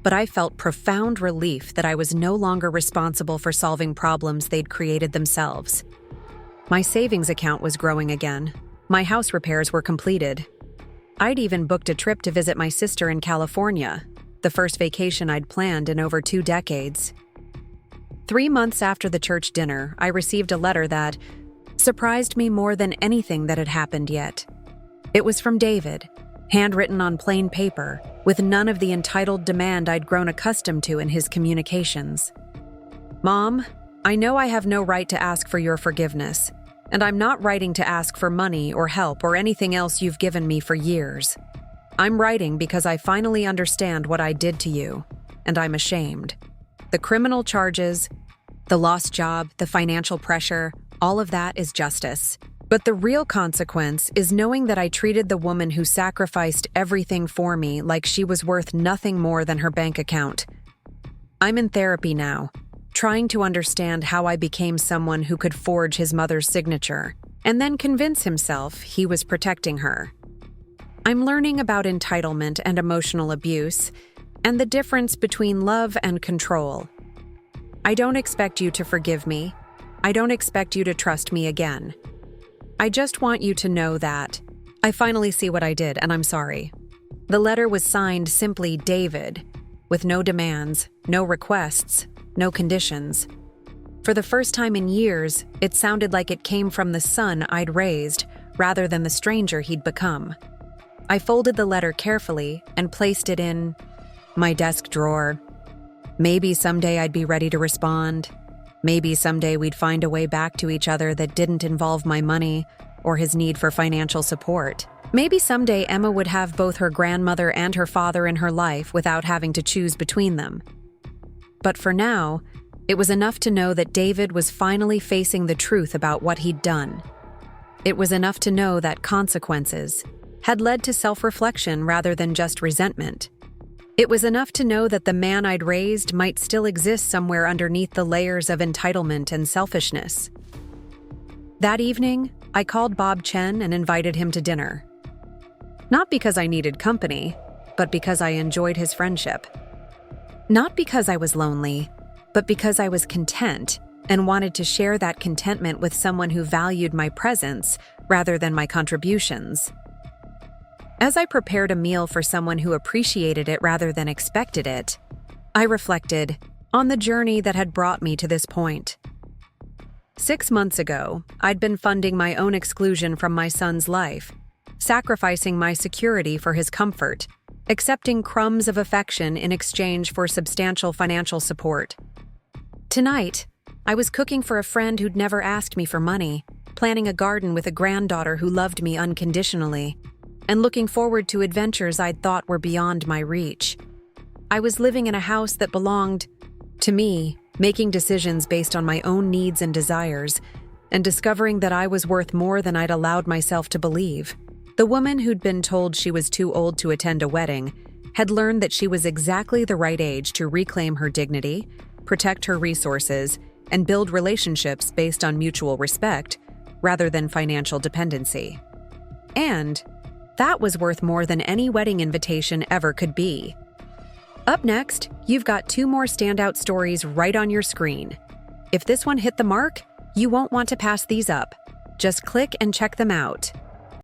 but I felt profound relief that I was no longer responsible for solving problems they'd created themselves. My savings account was growing again. My house repairs were completed. I'd even booked a trip to visit my sister in California, the first vacation I'd planned in over 2 decades. 3 months after the church dinner, I received a letter that surprised me more than anything that had happened yet. It was from David, handwritten on plain paper, with none of the entitled demand I'd grown accustomed to in his communications. Mom, I know I have no right to ask for your forgiveness, and I'm not writing to ask for money or help or anything else you've given me for years. I'm writing because I finally understand what I did to you, and I'm ashamed. The criminal charges, the lost job, the financial pressure, all of that is justice. But the real consequence is knowing that I treated the woman who sacrificed everything for me like she was worth nothing more than her bank account. I'm in therapy now, trying to understand how I became someone who could forge his mother's signature and then convince himself he was protecting her. I'm learning about entitlement and emotional abuse and the difference between love and control. I don't expect you to forgive me. I don't expect you to trust me again. I just want you to know that I finally see what I did, and I'm sorry. The letter was signed simply David, with no demands, no requests, no conditions. For the first time in years, it sounded like it came from the son I'd raised rather than the stranger he'd become. I folded the letter carefully and placed it in my desk drawer. Maybe someday I'd be ready to respond. Maybe someday we'd find a way back to each other that didn't involve my money or his need for financial support. Maybe someday Emma would have both her grandmother and her father in her life without having to choose between them. But for now, it was enough to know that David was finally facing the truth about what he'd done. It was enough to know that consequences had led to self-reflection rather than just resentment. It was enough to know that the man I'd raised might still exist somewhere underneath the layers of entitlement and selfishness. That evening, I called Bob Chen and invited him to dinner. Not because I needed company, but because I enjoyed his friendship. Not because I was lonely, but because I was content and wanted to share that contentment with someone who valued my presence rather than my contributions. As I prepared a meal for someone who appreciated it rather than expected it, I reflected on the journey that had brought me to this point. 6 months ago, I'd been funding my own exclusion from my son's life, sacrificing my security for his comfort, accepting crumbs of affection in exchange for substantial financial support. Tonight, I was cooking for a friend who'd never asked me for money, planning a garden with a granddaughter who loved me unconditionally, and looking forward to adventures I'd thought were beyond my reach. I was living in a house that belonged to me, making decisions based on my own needs and desires, and discovering that I was worth more than I'd allowed myself to believe. The woman who'd been told she was too old to attend a wedding had learned that she was exactly the right age to reclaim her dignity, protect her resources, and build relationships based on mutual respect rather than financial dependency. And that was worth more than any wedding invitation ever could be. Up next, you've got 2 more standout stories right on your screen. If this one hit the mark, you won't want to pass these up. Just click and check them out.